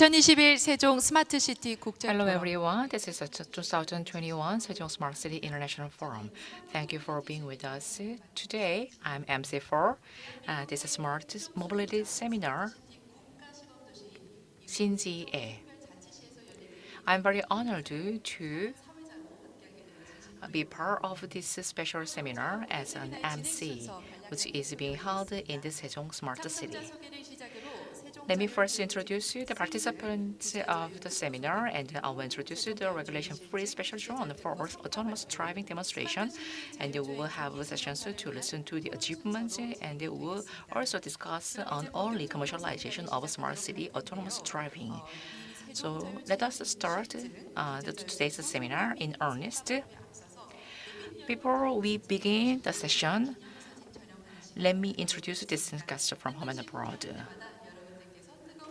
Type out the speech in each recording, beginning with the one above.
2021 세종 스마트시티 국제 Hello 포럼. everyone, this is the 2021 Sejong Smart City International Forum. Thank you for being with us. Today, I'm MC4. This is Smart Mobility Seminar, 신지에. I'm very honored to be part of this special seminar as an MC, which is being held in the Sejong Smart City. Let me first introduce you the participants of the seminar, and I will introduce you the regulation-free special zone for autonomous driving demonstration, and we will have sessions to listen to the achievements, and we will also discuss on early commercialization of smart city autonomous driving. So let us start today's seminar in earnest. Before we begin the session, let me introduce this guest from home and abroad.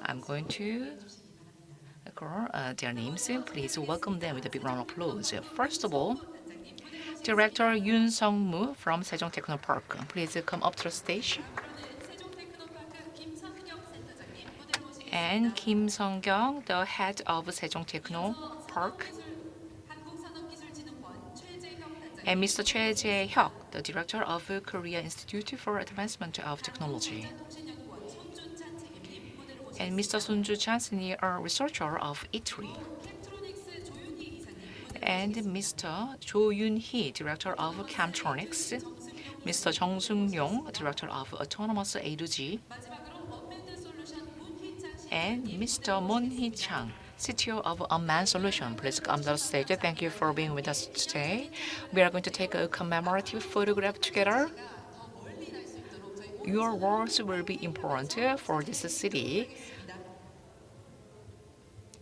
I'm going to call their names. Please welcome them with a big round of applause. First of all, Director Yoon Sung-moo from Sejong Techno Park. Please come up to the stage. And Kim Sung-kyung, the head of Sejong Techno Park. And Mr. Choi Jae-hyuk, the director of Korea Institute for Advancement of Technology. And Mr. Sun Ju-chan, senior researcher of ITRI. And Mr. Jo Yoon-hee, director of Camtronics. Mr. Jung Sung-yong, director of Autonomous A2G. And Mr. Moon Hee-chang, CTO of Unmanned Solution. Please come to the stage. Thank you for being with us today. We are going to take a commemorative photograph together. Your words will be important for this city.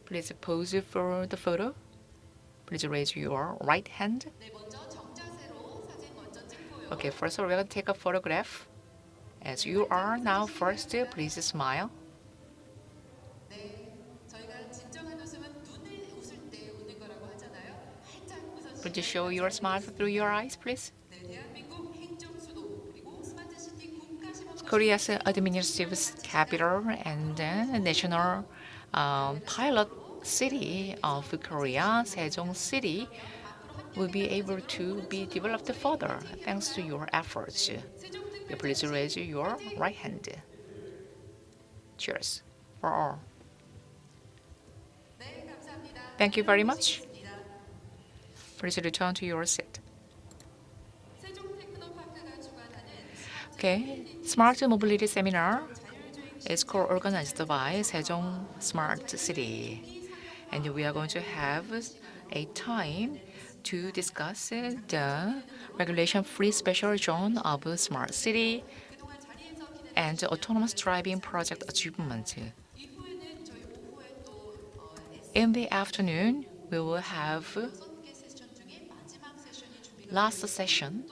Please pose for the photo. Please raise your right hand. Okay, first we're going to take a photograph. As you are now first, please smile. Please show your smile through your eyes, please. Korea's administrative capital and national pilot city of Korea, Sejong City, will be able to be developed further thanks to your efforts. Please raise your right hand. Cheers for all. Thank you very much. Please return to your seat. Okay, Smart Mobility Seminar is co-organized by Sejong Smart City, and we are going to have a time to discuss the regulation-free special zone of Smart City and autonomous driving project achievement. In the afternoon, we will have last session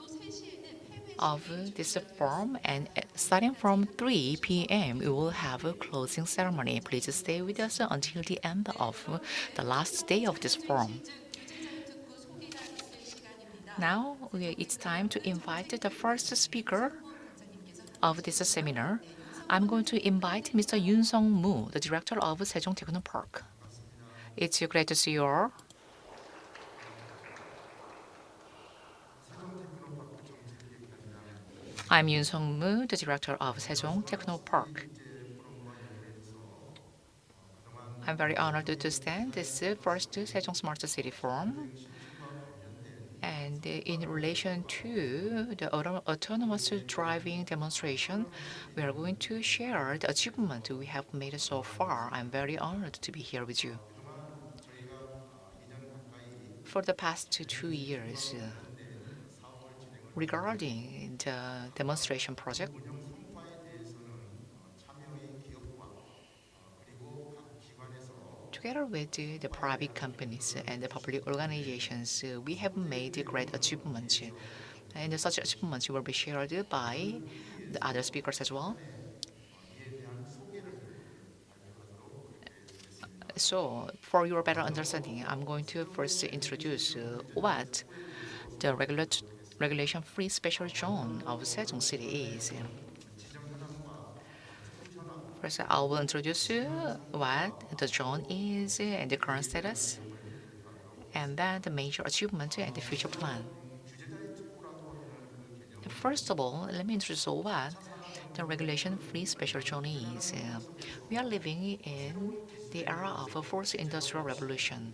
of this forum, and starting from 3 p.m. we will have a closing ceremony. Please stay with us until the end of the last day of this forum. Now it's time to invite the first speaker of this seminar. I'm going to invite Mr. Yoon Sung-moo, the director of Sejong Techno Park. It's great to see you all. I'm Yoon Sung-moo, the director of Sejong Techno Park. I'm very honored to stand this first Sejong Smart City Forum. And in relation to the autonomous driving demonstration, we are going to share the achievement we have made so far. I'm very honored to be here with you. For the past 2 years, regarding the demonstration project, together with the private companies and the public organizations, we have made great achievements. And such achievements will be shared by the other speakers as well. So, for your better understanding, I'm going to first introduce what the regulation-free special zone of Sejong City is. First, I will introduce what the drone is and the current status, and then the major achievement and the future plan. First of all, let me introduce what the regulation-free special drone is. We are living in the era of a fourth industrial revolution.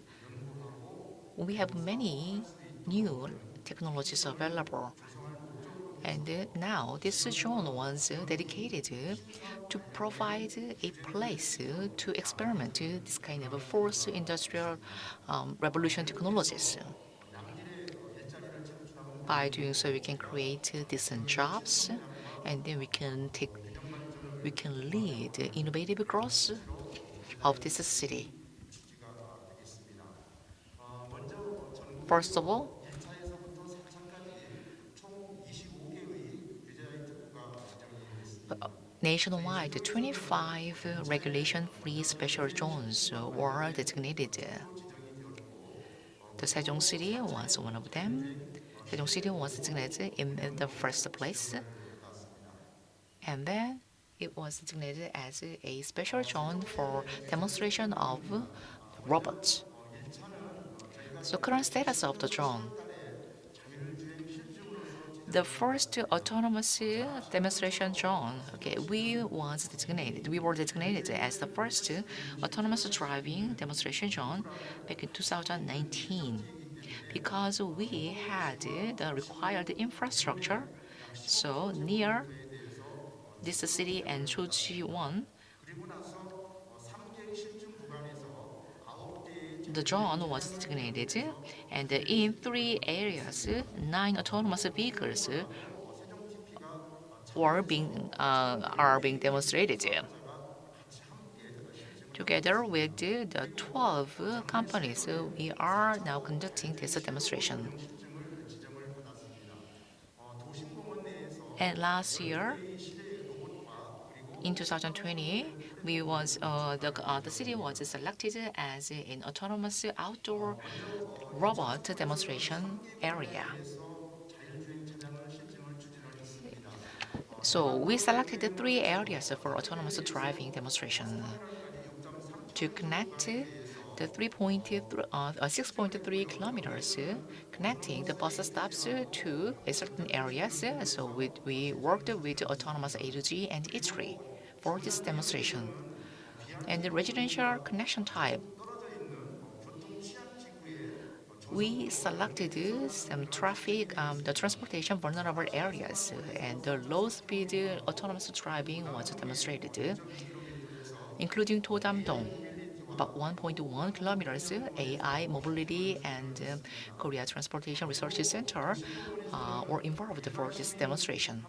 We have many new technologies available. And now this zone was dedicated to provide a place to experiment this kind of fourth industrial revolution technologies. By doing so, we can create decent jobs, and then we can lead innovative growth of this city. First of all, nationwide, 25 regulation-free special zones were designated. The Sejong City was one of them. Sejong City was designated in the first place, and then it was designated as a special zone for demonstration of robots. So current status of the drone. The first autonomous demonstration drone, okay, we were designated as the first autonomous driving demonstration drone back in 2019 because we had the required infrastructure. So near this city and Chojiwon, the drone was designated, and in three areas, 9 autonomous vehicles are being demonstrated. Together with the 12 companies, we are now conducting this demonstration. And last year, in 2020, the city was selected as an autonomous outdoor robot demonstration area. So we selected the three areas for autonomous driving demonstration to connect the 6.3 kilometers connecting the bus stops to a certain areas. So we worked with autonomous A2G and E3 for this demonstration. And the residential connection type, we selected some the transportation vulnerable areas, and the low-speed autonomous driving was demonstrated, including Todam-dong, about 1.1 kilometers, AI mobility and Korea Transportation Research Center were involved for this demonstration.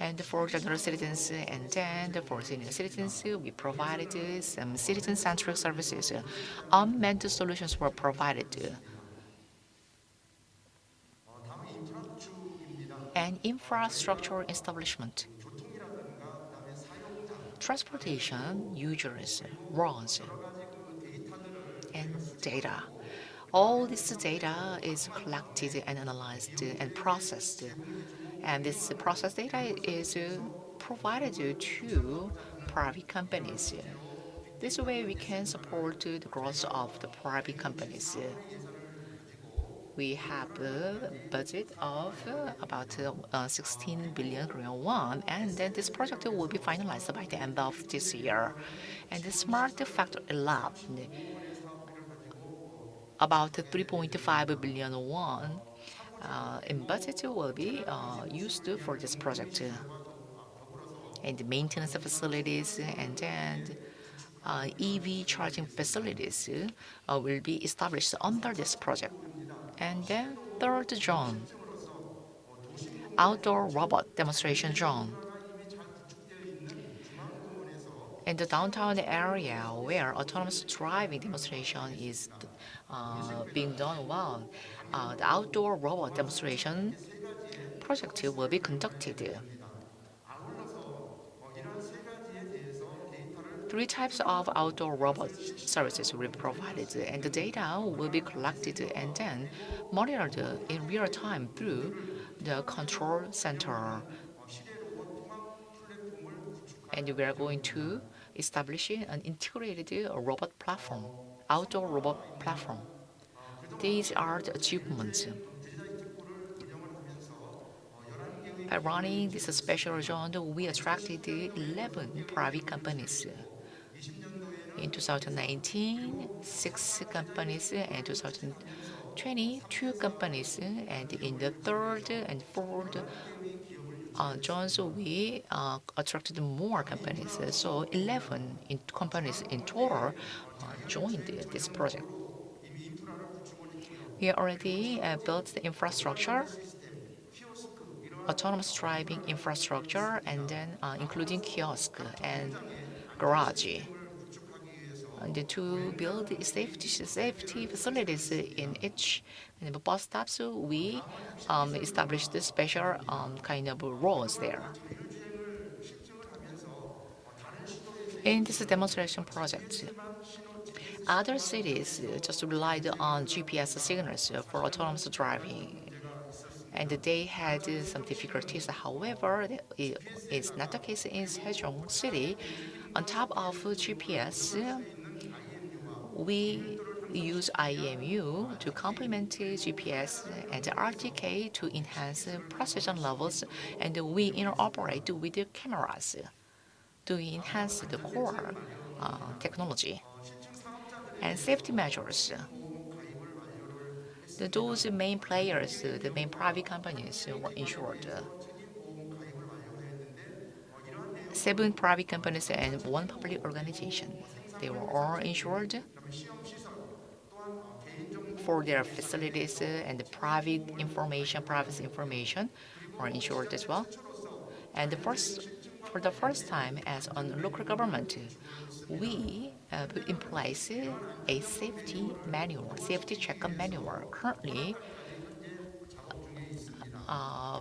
And for general citizens and then for senior citizens, we provided some citizen-centric services. Unmanned solutions were provided. And infrastructure establishment. Transportation, users, roads, and data. All this data is collected and analyzed and processed. And this processed data is provided to private companies. This way, we can support the growth of the private companies. We have a budget of about 16 billion Korean won, and then this project will be finalized by the end of this year. And the Smart Factory Lab, about 3.5 billion won in budget will be used for this project. And the maintenance of facilities and then EV charging facilities will be established under this project. And then third drone, outdoor robot demonstration drone. In the downtown area where autonomous driving demonstration is being done well, the outdoor robot demonstration project will be conducted. Three types of outdoor robot services will be provided, and the data will be collected and then monitored in real time through the control center. and we are going to establish an integrated robot platform, outdoor robot platform. These are the achievements. By running this special zone, we attracted 11 private companies. In 2019, 6 companies, and 2020, 2 companies, and in the third and fourth zones, we attracted more companies. So 11 companies in total joined this project. We already built the infrastructure, autonomous driving infrastructure, and then including kiosk and garage. And to build safety facilities in each bus stops, we established the special kind of roads there. In this demonstration project, other cities just relied on GPS signals for autonomous driving, and they had some difficulties. However, it's not the case in Sejong City. On top of GPS, we use IMU to complement GPS and RTK to enhance precision levels, and we interoperate with the cameras to enhance the core technology and safety measures. Those main players, the main private companies were insured. 7 private companies and 1 public organization. They were all insured for their facilities and the privacy information were insured as well. And for the first time, as on local government, we put in place a safety checkup manual. Currently,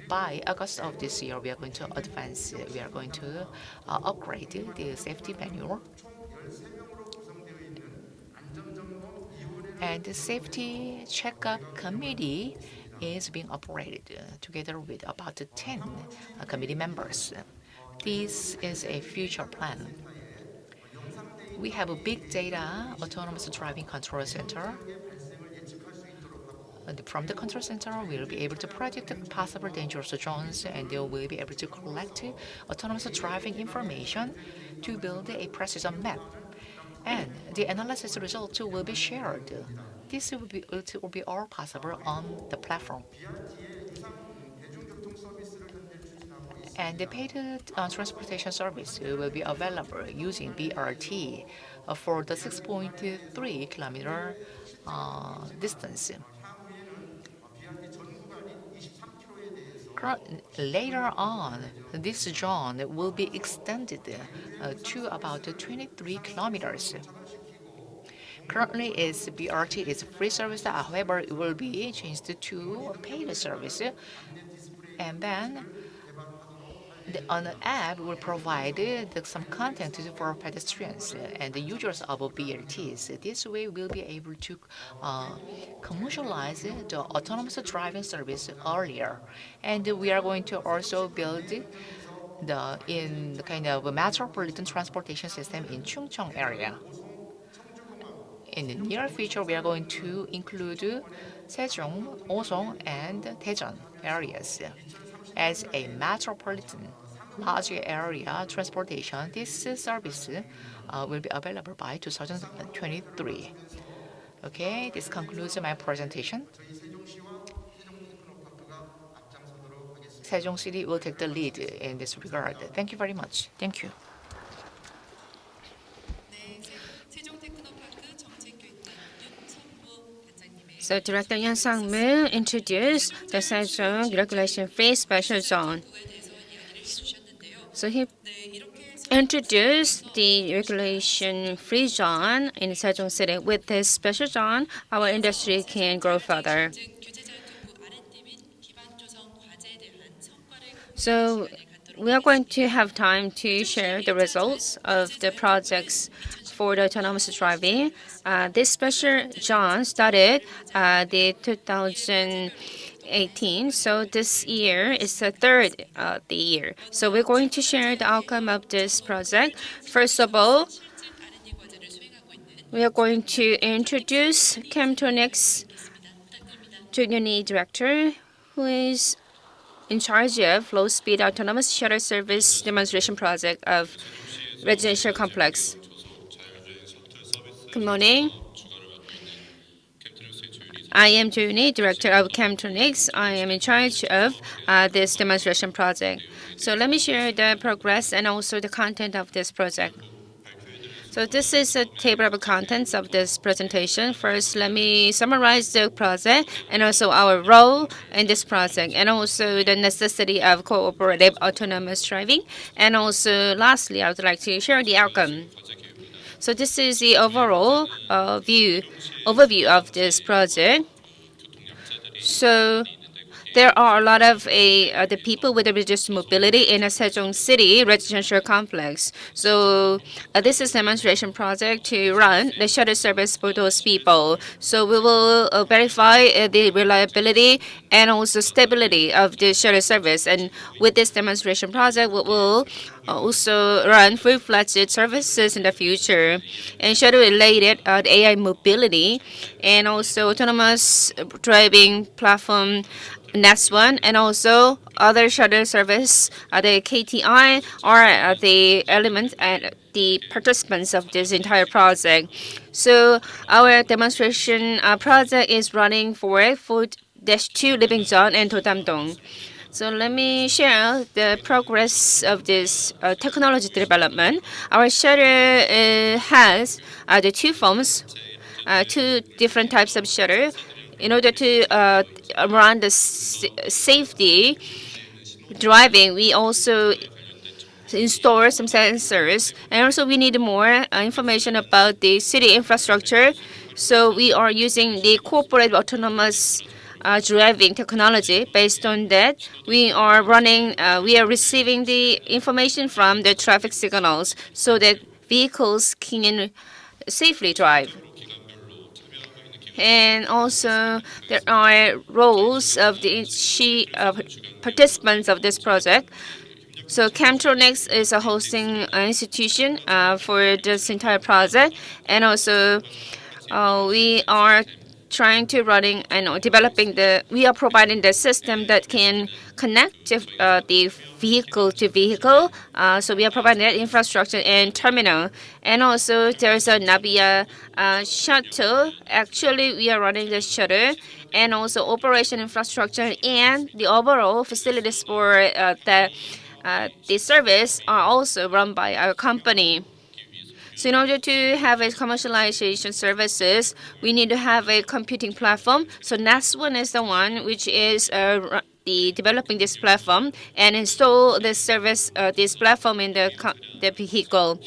by August of this year, we are going to advance. We are going to upgrade the safety manual. And the safety checkup committee is being operated together with about 10 committee members. This is a future plan. We have a big data autonomous driving control center. And from the control center, we'll be able to predict possible dangerous zones, and we'll be able to collect autonomous driving information to build a precision map. And the analysis results will be shared. This will be all possible on the platform. And the paid transportation service will be available using BRT for the 6.3 kilometer distance. Later on, this zone will be extended to about 23 kilometers. Currently, BRT is free service. However, it will be changed to paid service. And then an app will provide some content for pedestrians and the users of BRTs. This way, we'll be able to commercialize the autonomous driving service earlier. And we are going to also build in the kind of a metropolitan transportation system in Chungcheong area. In the near future, we are going to include Sejong, Osong, and Daejeon areas. As a metropolitan large area transportation, this service will be available by 2023. Okay, this concludes my presentation. Sejong City will take the lead in this regard. Thank you very much. Thank you. So Director Yun Sang-moo introduced the Sejong regulation-free special zone. So he introduced the regulation-free zone in Sejong City. With this special zone, our industry can grow further. So we are going to have time to share the results of the projects for the autonomous driving. This special zone started the 2018 2018. So this year is the third the year. So we're going to share the outcome of this project. First of all, we are going to introduce Chemtronics Junior Lead Director, who is in charge of low-speed autonomous shuttle service demonstration project of residential complex. Good morning. I am Juni, Director of Chemtronics. I am in charge of this demonstration project. So let me share the progress and also the content of this project. So this is a table of contents of this presentation. First, let me summarize the project and also our role in this project, and also the necessity of cooperative autonomous driving. And also, lastly, I would like to share the outcome. So this is the overall overview of this project. So there are a lot of the people with reduced mobility in a Sejong City residential complex. So this is a demonstration project to run the shuttle service for those people. So we will verify the reliability and also stability of the shuttle service. And with this demonstration project, we will also run full-fledged services in the future and shuttle-related AI mobility and also autonomous driving platform. Next one, and also other shuttle service, the KTI are the elements and the participants of this entire project. So our demonstration project is running for Food-2 Living Zone and Totamdong. So let me share the progress of this technology development. Our shuttle has the two forms, two different types of shuttle. In order to run the safety driving, we also install some sensors, and also we need more information about the city infrastructure. So we are using the corporate autonomous driving technology. Based on that, we are receiving the information from the traffic signals so that vehicles can safely drive. And also, there are roles of the participants of this project. So Chemtronics is a hosting institution for this entire project, and also we are trying to running and developing we are providing the system that can connect the vehicle to vehicle. So we are providing that infrastructure and terminal. And also there's a Navia shuttle. Actually, we are running the shuttle and also operation infrastructure and the overall facilities for the service are also run by our company. So in order to have a commercialization services, we need to have a computing platform. So next one is the one which is developing this platform and install this service, this platform in the vehicle.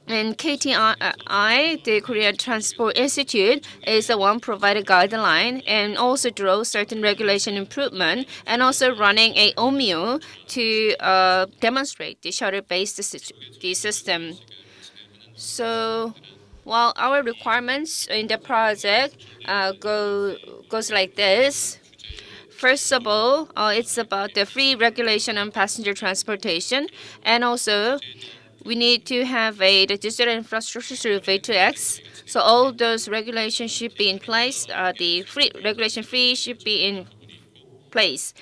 And KTI, the Korea Transport Institute, is the one provided guideline and also draw certain regulation improvement and also running a OMIO to demonstrate the shuttle-based system. So while our requirements in the project goes like this. First of all, it's about the free regulation on passenger transportation, and also we need to have the digital infrastructure through V2X. So all those regulations should be in place. The regulation fee should be in place.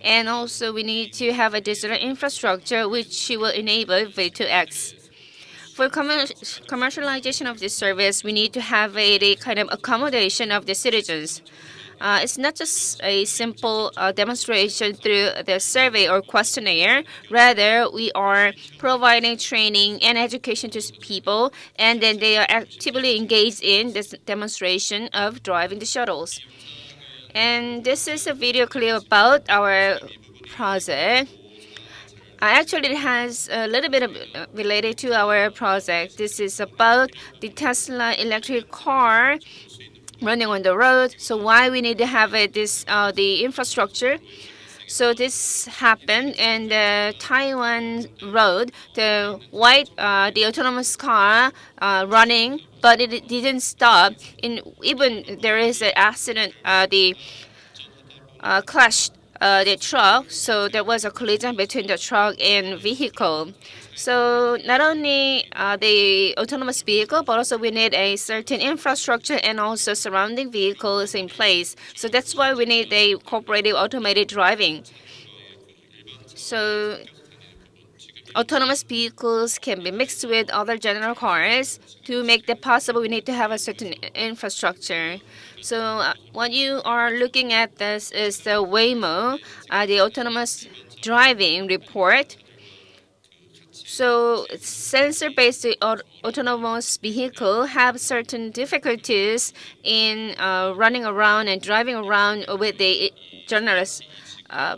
And also we need to have a digital infrastructure which will enable V2X. For commercialization of this service, we need to have the kind of accommodation of the citizens. It's not just a simple demonstration through the survey or questionnaire. Rather, we are providing training and education to people, and then they are actively engaged in this demonstration of driving the shuttles. And this is a video clip about our project. Actually, it has a little bit of related to our project. This is about the Tesla electric car running on the road. So why we need to have the infrastructure? So this happened in the Taiwan road. The the autonomous car running, but it didn't stop. Even there is an accident. clashed the truck, so there was a collision between the truck and vehicle. So not only the autonomous vehicle, but also we need a certain infrastructure and also surrounding vehicles in place. So that's why we need a cooperative automated driving. So autonomous vehicles can be mixed with other general cars. To make that possible, we need to have a certain infrastructure. So what you are looking at this is the Waymo, the autonomous driving report. So sensor-based autonomous vehicle have certain difficulties in running around and driving around with the generous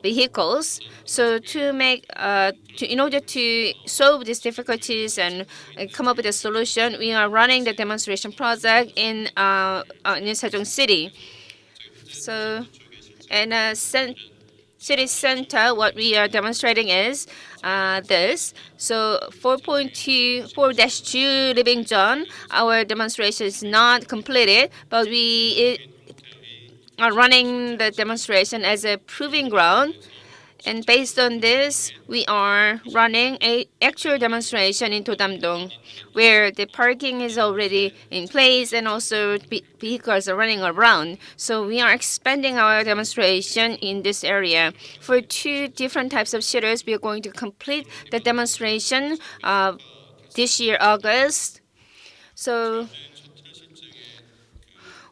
vehicles. So in order to solve these difficulties and come up with a solution, we are running the demonstration project in Sejong City. So in city center, what we are demonstrating is this. So 4.2 Living John, our demonstration is not completed, but we are running the demonstration as a proving ground. And based on this, we are running a actual demonstration in Dodamdong, where the parking is already in place and also vehicles are running around. So we are expanding our demonstration in this area. For 2 different types of shutters, we are going to complete the demonstration this year, August. So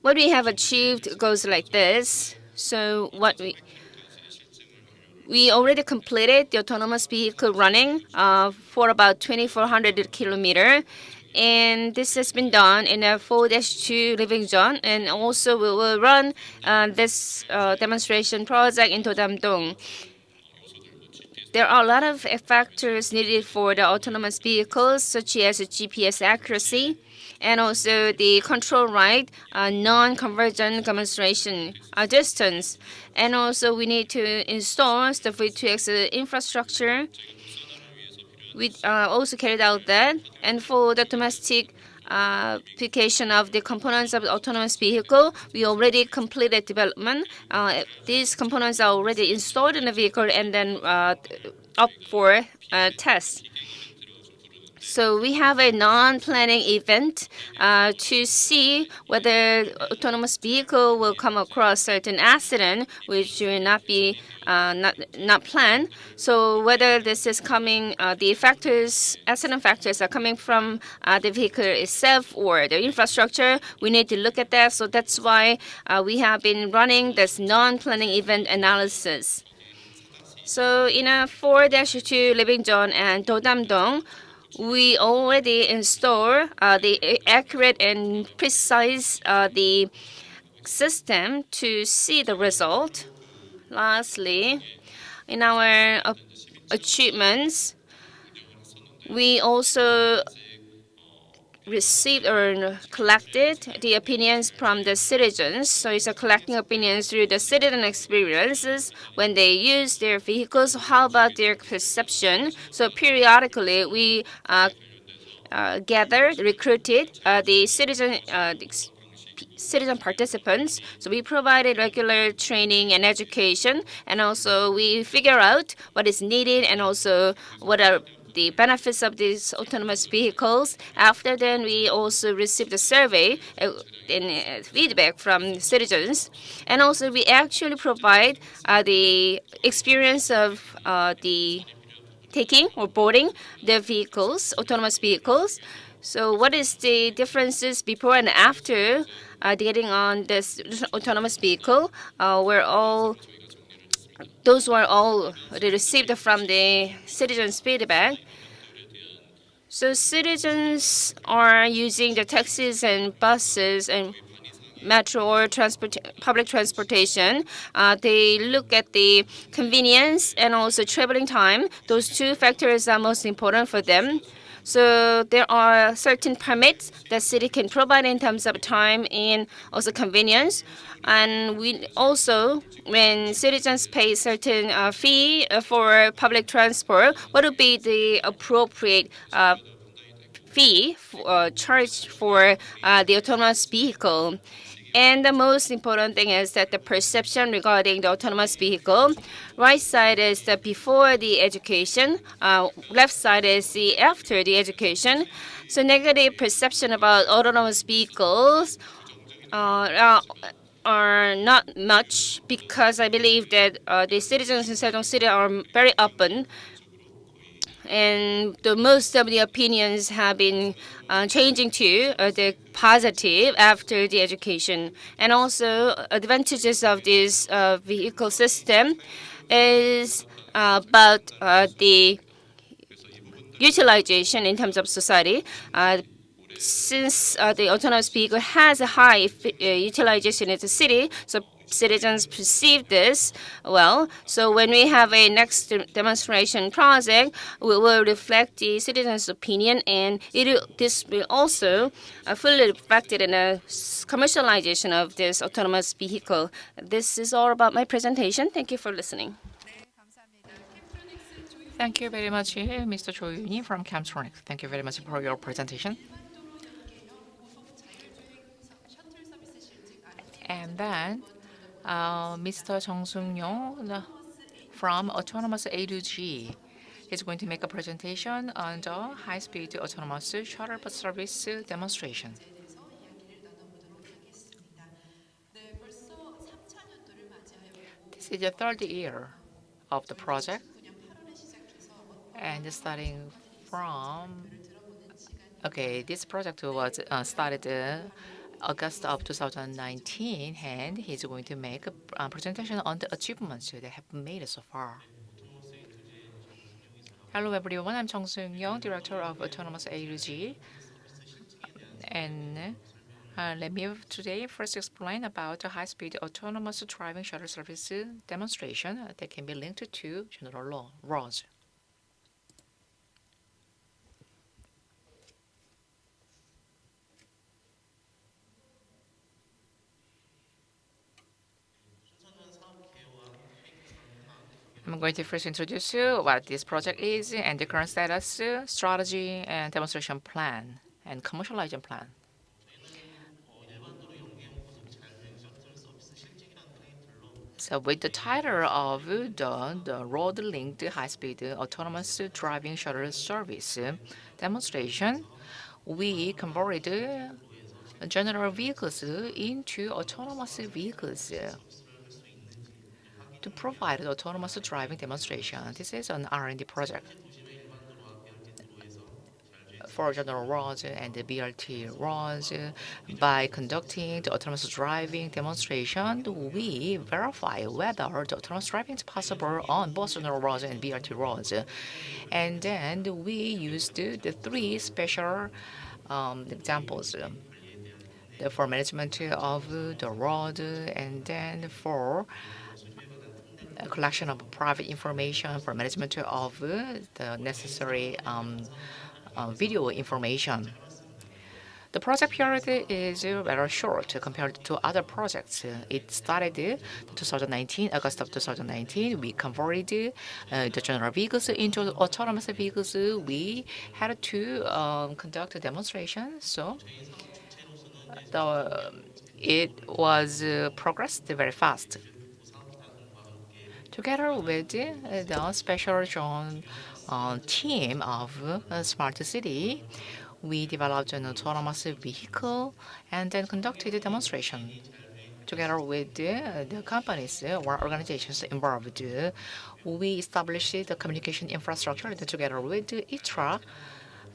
what we have achieved goes like this. So we already completed the autonomous vehicle running for about 2,400 kilometers. And this has been done in a 4-2 living zone. And also we will run this demonstration project in Dodamdong. There are a lot of factors needed for the autonomous vehicles, such as GPS accuracy and also the control right, non-convergent demonstration distance. And also we need to install the V2X infrastructure. We also carried out that. And for the domestic application of the components of the autonomous vehicle, we already completed development. These components are already installed in the vehicle and then up for test. So we have a non-planning event to see whether autonomous vehicle will come across certain accident which will not be not planned. So whether this is coming, the accident factors are coming from the vehicle itself or the infrastructure, we need to look at that. So that's why we have been running this non-planning event analysis. So in a 4-2 Living Zone and Dodamdong, we already install the accurate and precise the system to see the result. Lastly, in our achievements, we also received or collected the opinions from the citizens. So it's collecting opinions through the citizen experiences when they use their vehicles. How about their perception? So periodically we recruited the citizen participants. So we provided regular training and education, and also we figure out what is needed and also what are the benefits of these autonomous vehicles. After then, we also received a survey and feedback from citizens, and also we actually provide the experience of the taking or boarding the vehicles, autonomous vehicles. So what is the differences before and after getting on this autonomous vehicle? Those were all received from the citizens' feedback. So citizens are using the taxis and buses and metro or public transportation. They look at the convenience and also traveling time. Those 2 factors are most important for them. So there are certain permits that city can provide in terms of time and also convenience. And we also, when citizens pay certain fee for public transport, what would be the appropriate fee charged for the autonomous vehicle? And the most important thing is that the perception regarding the autonomous vehicle. Right side is the before the education. Left side is the after the education. So negative perception about autonomous vehicles are not much because I believe that the citizens in Sejeong City are very open, and the most of the opinions have been changing to the positive after the education. And also advantages of this vehicle system is about the utilization in terms of society. Since the autonomous vehicle has a high utilization in the city, so citizens perceive this well. So when we have a next demonstration project, we will reflect the citizens' opinion, and this will also fully reflected in the commercialization of this autonomous vehicle. This is all about my presentation. Thank you for listening. Thank you very much, Mr. Cho Yuni from Camtronics. Thank you very much for your presentation. And then Mr. Jung Sung-yong from Autonomous A to G is going to make a presentation on the high-speed autonomous shuttle bus service demonstration. This is the third year of the project, and starting from this project was started August of 2019, and he's going to make a presentation on the achievements that have been made so far. Hello everyone, I'm Chung Seung-young, Director of Autonomous A2G. And let me today first explain about the high-speed autonomous driving shuttle service demonstration that can be linked to general laws. I'm going to first introduce you what this project is and the current status, strategy, and demonstration plan, and commercialization plan. So with the title of the road-linked high-speed autonomous driving shuttle service demonstration, we converted general vehicles into autonomous vehicles to provide autonomous driving demonstration. This is an R&D project for general roads and the BRT roads. By conducting the autonomous driving demonstration, we verify whether the autonomous driving is possible on both general roads and BRT roads. And then we used the three special examples. For management of the road, and then for collection of private information, for management of the necessary video information. The project period is very short compared to other projects. It started in 2019, August of 2019. We converted the general vehicles into autonomous vehicles. We had to conduct a demonstration, so it was progressed very fast. Together with the special zone team of Smart City, we developed an autonomous vehicle and then conducted a demonstration. Together with the companies or organizations involved, we established the communication infrastructure together with ITRA.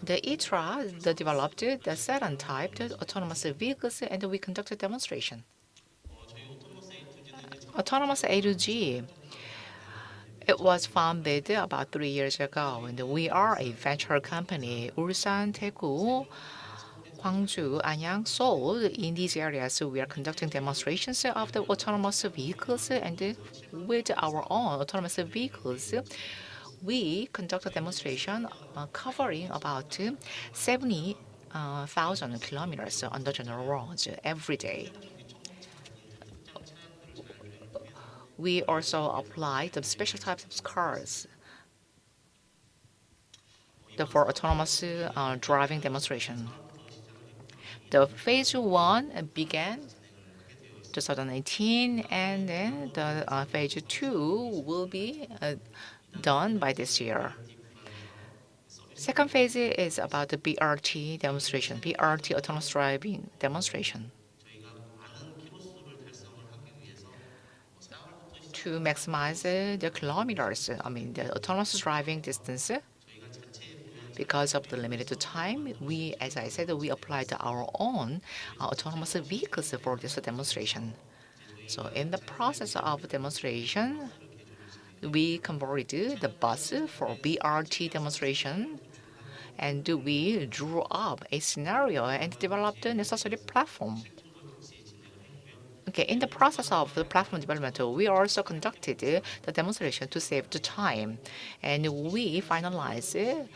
The ITRA developed the sedan type autonomous vehicles, and we conducted demonstration. Autonomous A to G. It was founded about 3 years ago, and we are a venture company. Ulsan, Daegu, Gwangju, Anyang, Seoul. In these areas, we are conducting demonstrations of the autonomous vehicles, and with our own autonomous vehicles, we conduct a demonstration covering about 70,000 kilometers on the general roads every day. We also apply the special types of cars for autonomous driving demonstration. The phase 1 began 2019, and then the phase 2 will be done by this year. Second phase is about the BRT demonstration, BRT autonomous driving demonstration. To maximize the kilometers, the autonomous driving distance, because of the limited time, as I said, we applied our own autonomous vehicles for this demonstration. So in the process of demonstration, we converted the bus for BRT demonstration, and we drew up a scenario and developed the necessary platform. Okay, in the process of the platform development, we also conducted the demonstration to save the time, and we finalized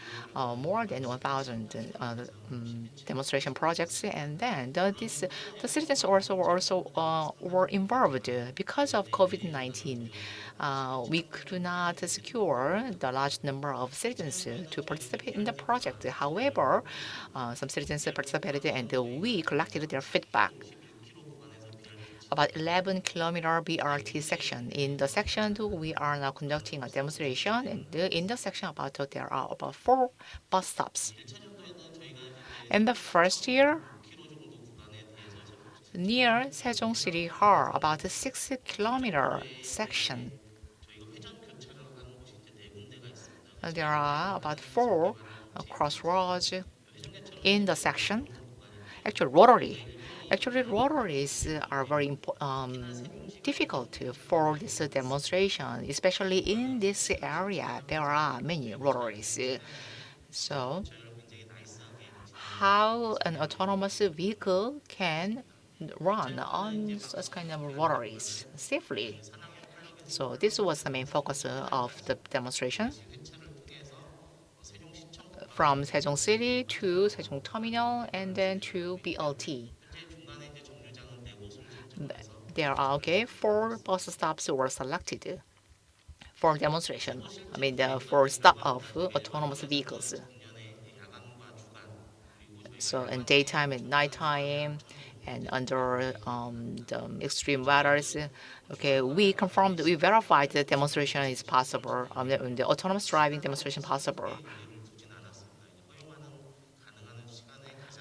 more than 1,000 demonstration projects. And then the citizens also were involved because of COVID-19. We could not secure the large number of citizens to participate in the project. However, some citizens participated, and we collected their feedback about 11-kilometer BRT section. In the section 2, we are now conducting a demonstration, and in the section about there are about 4 bus stops. In the first year, near Sejong City Hall, about a 6-kilometer section, there are about 4 crossroads in the section. Actually, rotaries are very difficult for this demonstration, especially in this area. There are many rotaries. So, how an autonomous vehicle can run on such kind of rotaries safely? So, this was the main focus of the demonstration. From Sejong City to Sejong Terminal and then to BLT. There are 4 bus stops were selected for demonstration. For stop of autonomous vehicles. So in daytime and nighttime, and under the extreme weathers, we verified the demonstration is possible. The autonomous driving demonstration possible.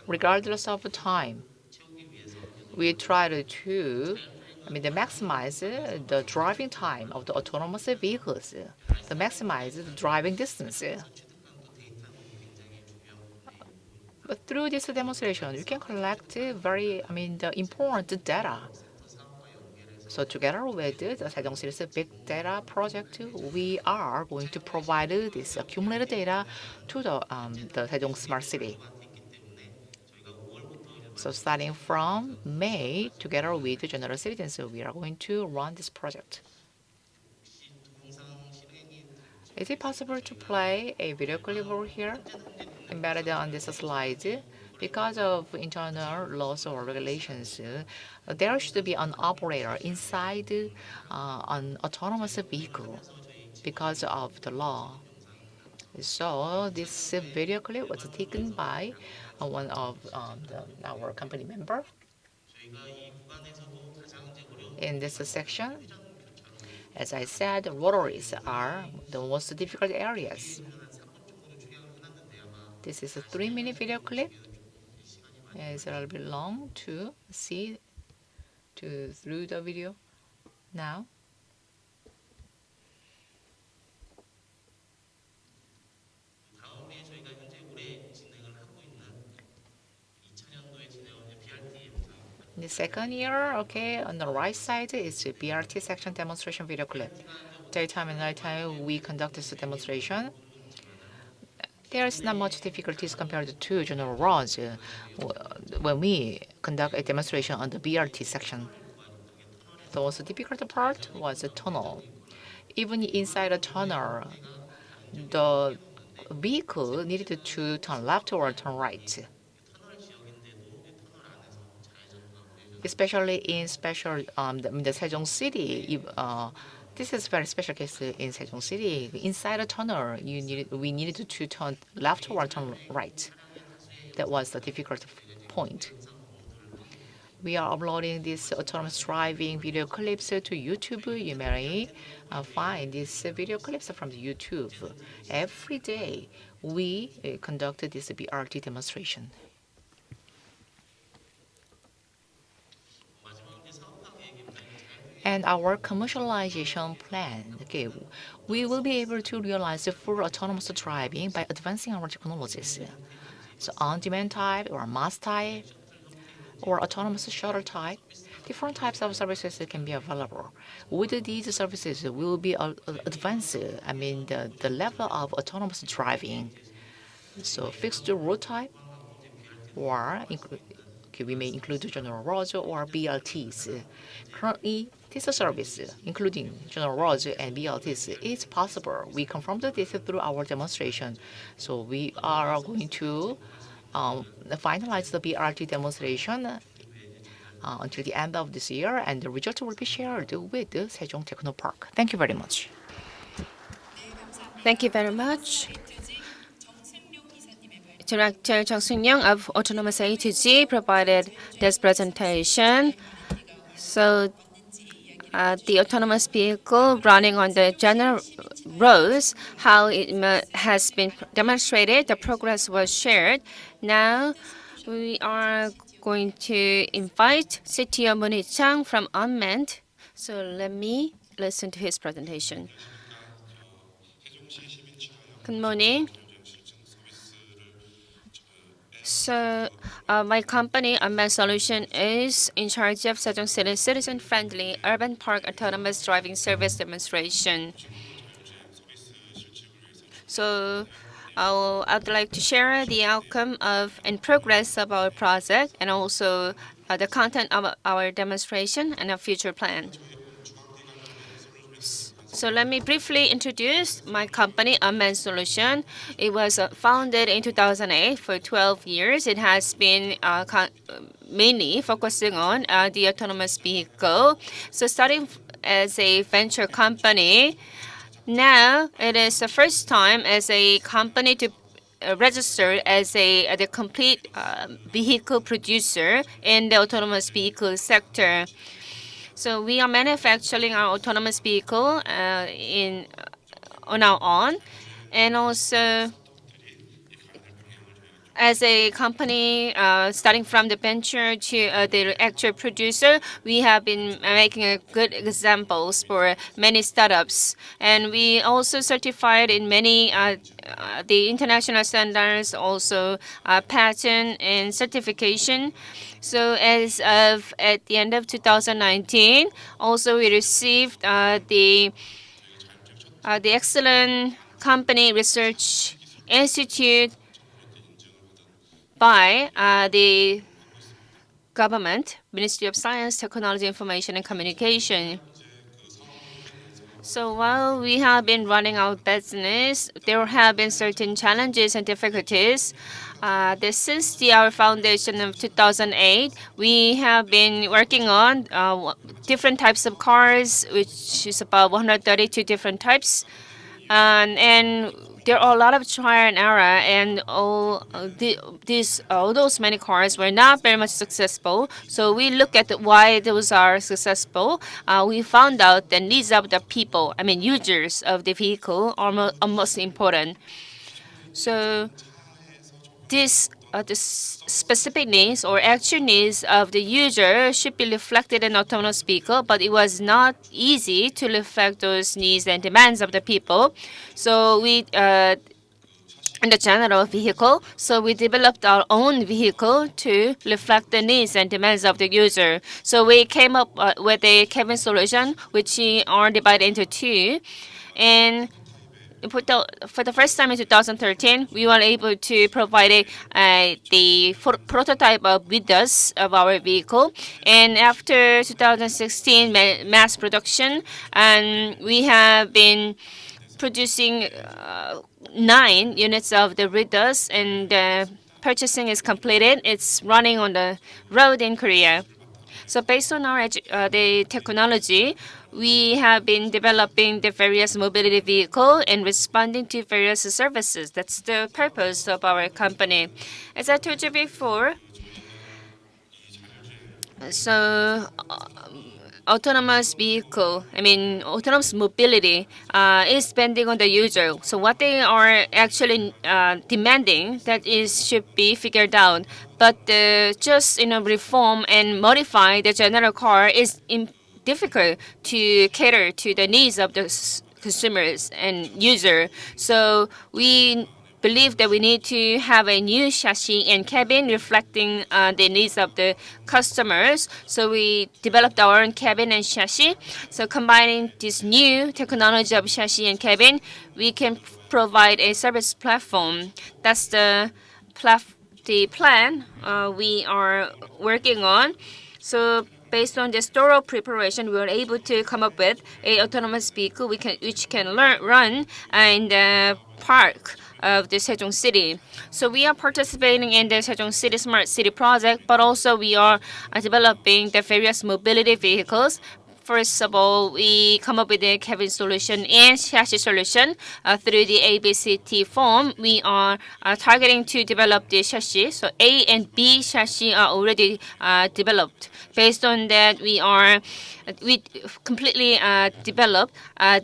Regardless of the time, we tried to maximize the driving time of the autonomous vehicles, to maximize the driving distance. But through this demonstration, you can collect the important data. So together with the Sejong City's big data project, we are going to provide this accumulated data to the Sejong Smart City. So starting from May, together with the general citizens, we are going to run this project. Is it possible to play a video clip over here, embedded on this slide? Because of internal laws or regulations, there should be an operator inside an autonomous vehicle because of the law. So this video clip was taken by one of our company member. In this section, as I said, rotaries are the most difficult areas. This is a 3-minute video clip. It's a little bit long to see through the video now. In the second year, on the right side is the Brt Section Demonstration video clip. Daytime and nighttime, we conduct this demonstration. There is not much difficulties compared to general roads when we conduct a demonstration on the Brt section. The most difficult part was the tunnel. Even inside a tunnel, the vehicle needed to turn left or turn right. Especially in the Sejong City, this is very special case in Sejong City. Inside a tunnel, we needed to turn left or turn right. That was the difficult point. we are uploading these autonomous driving video clips to YouTube. You may find these video clips from the YouTube. Every day, we conduct this Brt demonstration. And our commercialization plan, okay, we will be able to realize the full autonomous driving by advancing our technologies. So on-demand type or mass type or autonomous shuttle type, different types of services can be available. With these services, we will be advanced, the level of autonomous driving. So fixed road type, or we may include general roads or BRTs. Currently, this service, including general roads and BRTs, is possible. We confirmed this through our demonstration. So we are going to finalize the Brt demonstration until the end of this year, and the results will be shared with the Sejong Technopark. Thank you very much. Thank you very much. Director Jung Young of Autonomous A to Z provided this presentation. So the autonomous vehicle running on the general roads, how it has been demonstrated, the progress was shared. Now we are going to invite CTO Moon Chang from Unmanned. So let me listen to his presentation. Good morning. So my company, Unmanned Solution, is in charge of Sejong City's citizen-friendly urban park autonomous driving service demonstration. So I'd like to share the outcome of and progress of our project, and also the content of our demonstration and our future plan. So let me briefly introduce my company, Unmanned Solution. It was founded in 2008. For 12 years, it has been mainly focusing on the autonomous vehicle. So starting as a venture company, now it is the first time as a company to register as the complete vehicle producer in the autonomous vehicle sector. So we are manufacturing our autonomous vehicle on our own, and also as a company, starting from the venture to the actual producer, we have been making good examples for many startups. And we also certified in many the international standards, also patent and certification. So as of at the end of 2019, also we received the Excellent Company Research Institute by the government, Ministry of Science, Technology, Information and Communication. So while we have been running our business, there have been certain challenges and difficulties. Since our foundation of 2008, we have been working on different types of cars, which is about 132 different types. And there are a lot of trial and error, and all those many cars were not very much successful. So we look at why those are successful. We found out the needs of the people, users of the vehicle, are most important. So the specific needs or actual needs of the user should be reflected in autonomous vehicle, but it was not easy to reflect those needs and demands of the people. So we in the general vehicle, so we developed our own vehicle to reflect the needs and demands of the user. So we came up with a cabin solution, which are divided into two, and for the first time in 2013, we were able to provide the prototype with us of our vehicle. And after 2016 mass production, and we have been producing 9 units of the Ridus, and purchasing is completed. It's running on the road in Korea. So based on our the technology, we have been developing the various mobility vehicle and responding to various services. That's the purpose of our company. As I told you before, So autonomous vehicle, autonomous mobility is depending on the user. So what they are actually demanding that is should be figured out. But just reform and modify the general car is difficult to cater to the needs of the consumers and user. So we believe that we need to have a new chassis and cabin reflecting the needs of the customers. So we developed our own cabin and chassis. So combining this new technology of chassis and cabin, we can provide a service platform. That's the plan we are working on. So based on this thorough preparation, we were able to come up with a autonomous vehicle which can run in the park of the Sejong City. So we are participating in the Sejong City Smart City project, but also we are developing the various mobility vehicles. First of all, we come up with a cabin solution and chassis solution through the ABCT form. We are targeting to develop the chassis. So A and B chassis are already developed. Based on that, we completely developed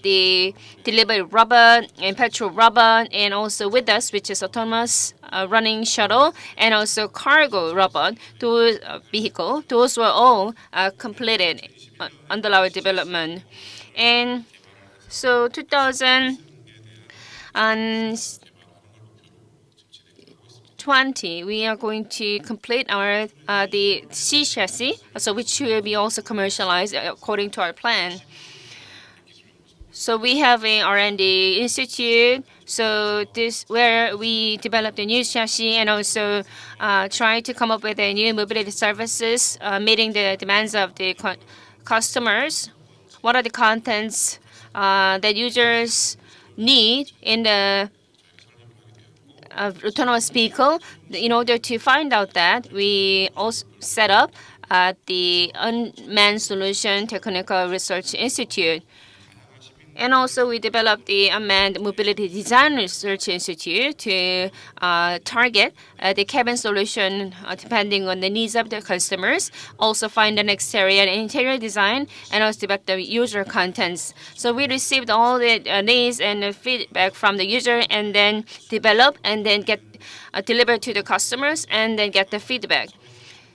the delivery robot and petrol robot, and also with us, which is autonomous running shuttle, and also cargo robot. Those vehicle, those were all completed under our development. And so 2020, we are going to complete our the C chassis, so which will be also commercialized according to our plan. So we have a R&D institute. So this where we developed a new chassis and also try to come up with a new mobility services meeting the demands of the customers. What are the contents that users need in the autonomous vehicle? In order to find out that, we also set up the Unmanned Solution Technical Research Institute. And also we developed the Unmanned Mobility Design Research Institute to target the cabin solution depending on the needs of the customers. Also find an exterior and interior design, and also develop the user contents. So we received all the needs and feedback from the user, and then develop and then get delivered to the customers, and then get the feedback.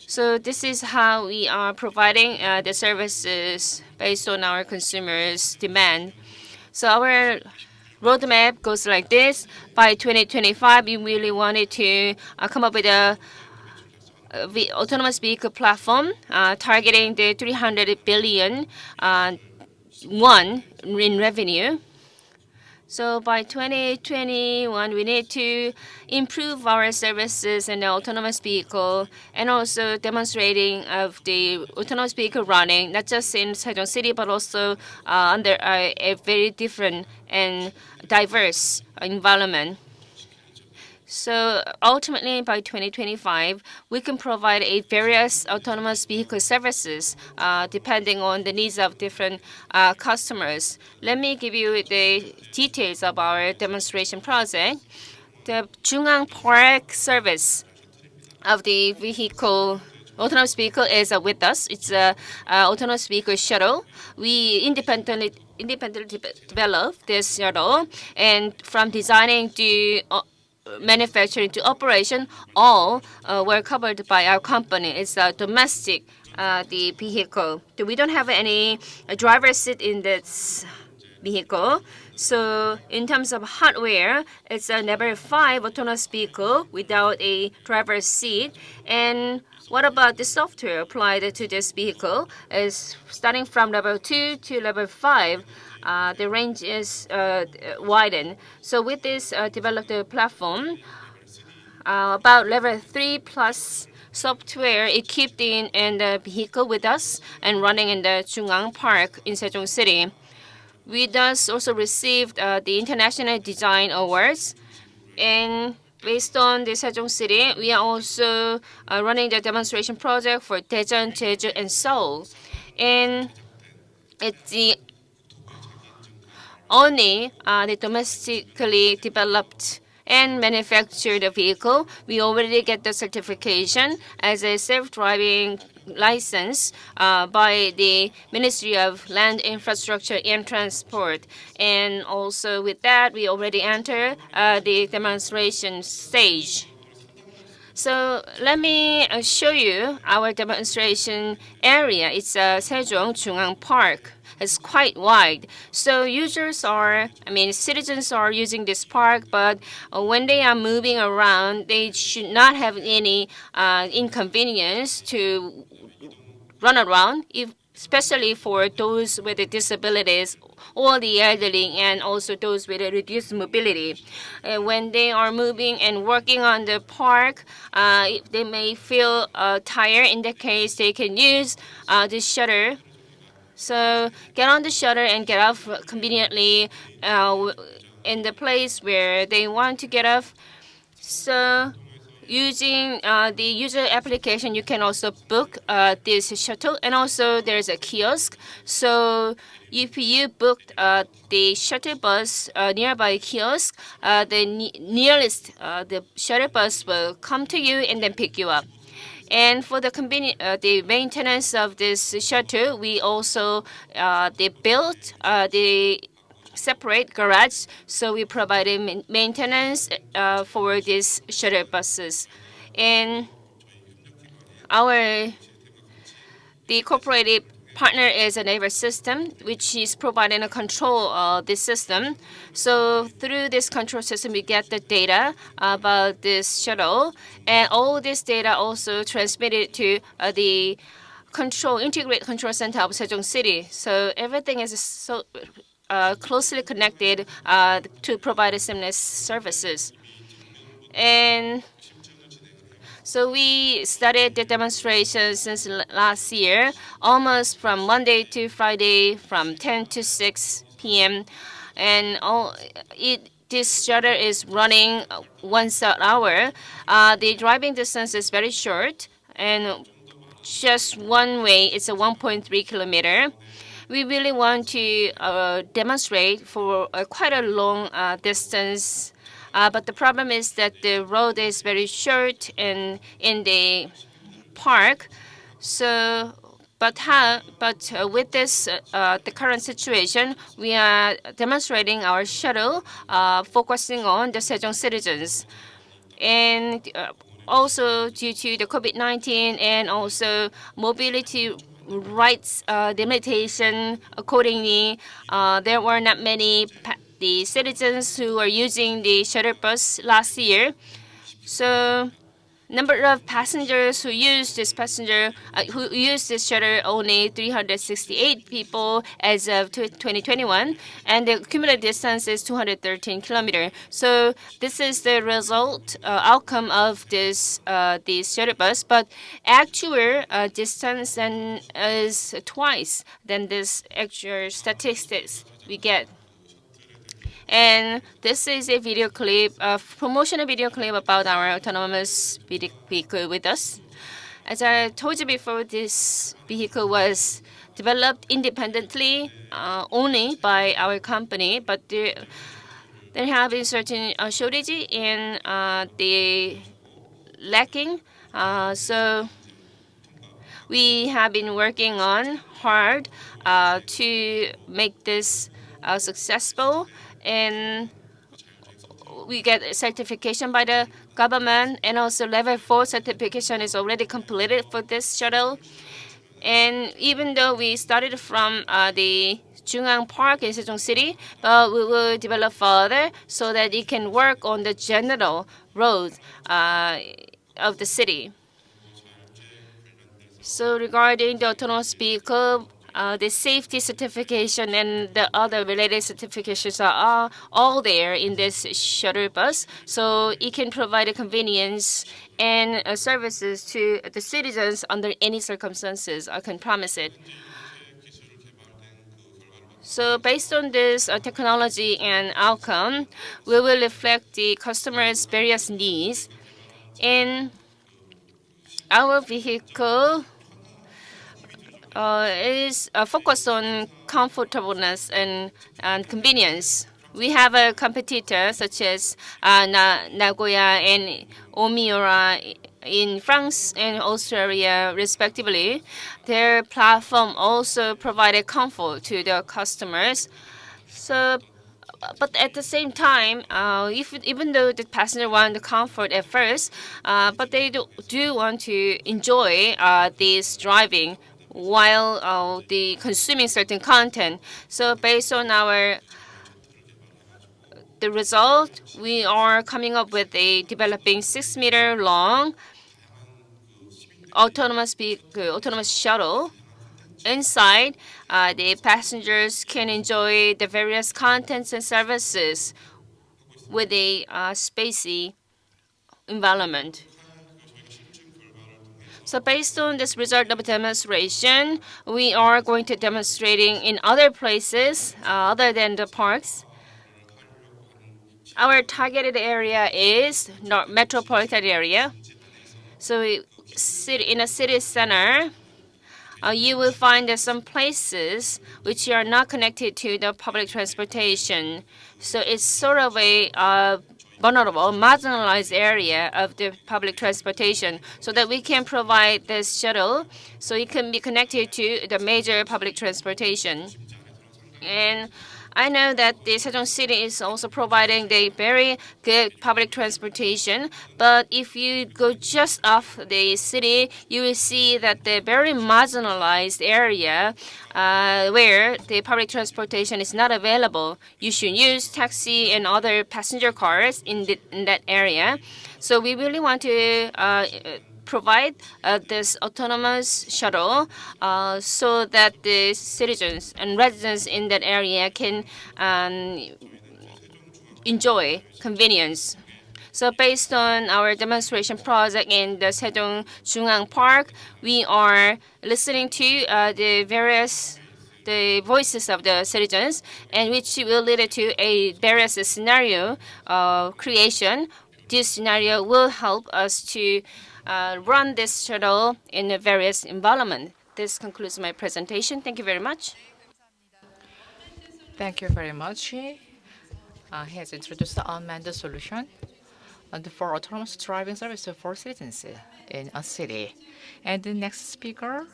So this is how we are providing the services based on our consumers' demand. So our roadmap goes like this. By 2025, we really wanted to come up with a autonomous vehicle platform targeting the 300 billion won in revenue. So by 2021, we need to improve our services in the autonomous vehicle, and also demonstrating of the autonomous vehicle running, not just in Sejong City, but also under a very different and diverse environment. So ultimately, by 2025, we can provide a various autonomous vehicle services depending on the needs of different customers. Let me give you the details of our demonstration project. The Jungang Park service of the autonomous vehicle is with us. It's a autonomous vehicle shuttle. We independently developed this shuttle, and from designing to manufacturing to operation, all were covered by our company. It's a domestic the vehicle. We don't have any driver's seat in this vehicle. So in terms of hardware, it's a level 5 autonomous vehicle without a driver's seat. And what about the software applied to this vehicle? Is starting from level 2 to level 5. The range is widened. So with this developed platform, about level 3 plus software equipped in the vehicle with us and running in the Jungang Park in Sejong City. We thus also received the International Design Awards. And based on the Sejong City, we are also running the demonstration project for Daejeon, Jeju, and Seoul. And it's the only the domestically developed and manufactured vehicle. We already get the certification as a self-driving license by the Ministry of Land Infrastructure and Transport. And also with that, we already enter the demonstration stage. So let me show you our demonstration area. It's Sejong Jungang Park. It's quite wide. So citizens are using this park, but when they are moving around, they should not have any inconvenience to run around, especially for those with disabilities or the elderly and also those with reduced mobility. When they are moving and working on the park, if they may feel tired. In that case, they can use the shutter. So get on the shutter and get off conveniently in the place where they want to get off. So using the user application, you can also book this shuttle, and also there's a kiosk. So if you booked the shuttle bus nearby kiosk, the nearest the shuttle bus will come to you and then pick you up. And for the maintenance of this shuttle, we also they built the separate garage, so we provided maintenance for these shuttle buses. And the cooperative partner is a neighbor system, which is providing a control of this system. So through this control system, we get the data about this shuttle, and all this data also transmitted to the integrated control center of Sejong City. So everything is so closely connected to provide seamless services. And so we started the demonstration since last year, almost from Monday to Friday, from 10 to 6 p.m. And this shutter is running once an hour. The driving distance is very short, and just one way, it's a 1.3 kilometer. We really want to demonstrate for quite a long distance, but the problem is that the road is very short in the park. So, with this the current situation, we are demonstrating our shuttle, focusing on the Sejong citizens, and also due to the COVID-19 and also mobility rights limitation. Accordingly, there were not many the citizens who were using the shuttle bus last year. So number of passengers who used this shuttle, only 368 people as of 2021, and the cumulative distance is 213 kilometers. So this is the result outcome of this shuttle bus, but actual distance is twice than this actual statistics we get. And this is a video clip, a promotional video clip about our autonomous vehicle with us. As I told you before, this vehicle was developed independently only by our company, but there have been certain shortage in the lacking. So we have been working on hard to make this successful, and we get certification by the government, and also level 4 certification is already completed for this shuttle. And even though we started from the Jungang Park in Sejong City, but we will develop further so that it can work on the general roads of the city. So regarding the autonomous vehicle, the safety certification and the other related certifications are all there in this shuttle bus, so it can provide a convenience and services to the citizens under any circumstances. I can promise it. So based on this technology and outcome, we will reflect the customer's various needs, and our vehicle is focused on comfortableness and convenience. We have a competitor such as Nagoya and Omiura in France and Australia, respectively. Their platform also provided comfort to the customers. So, but at the same time, even though the passenger want the comfort at first, but they do want to enjoy this driving while the consuming certain content. So based on the result, we are coming up with a developing 6-meter long autonomous shuttle. Inside, the passengers can enjoy the various contents and services with a spacey environment. So based on this result of demonstration, we are going to demonstrating in other places other than the parks. Our targeted area is not metropolitan area. So in a city center, you will find that some places which are not connected to the public transportation. So it's sort of a vulnerable, marginalized area of the public transportation so that we can provide this shuttle so it can be connected to the major public transportation. And I know that the Sejong City is also providing the very good public transportation. But if you go just off the city, you will see that the very marginalized area where the public transportation is not available. You should use taxi and other passenger cars in that area. So we really want to provide this autonomous shuttle so that the citizens and residents in that area can enjoy convenience. So based on our demonstration project in the Sedong Jungang Park, we are listening to the voices of the citizens, and which will lead to a various scenario creation. This scenario will help us to run this shuttle in a various environment. This concludes my presentation. Thank you very much. Thank you very much. He has introduced the unmanned solution and for autonomous driving service for citizens in a city. And the next speaker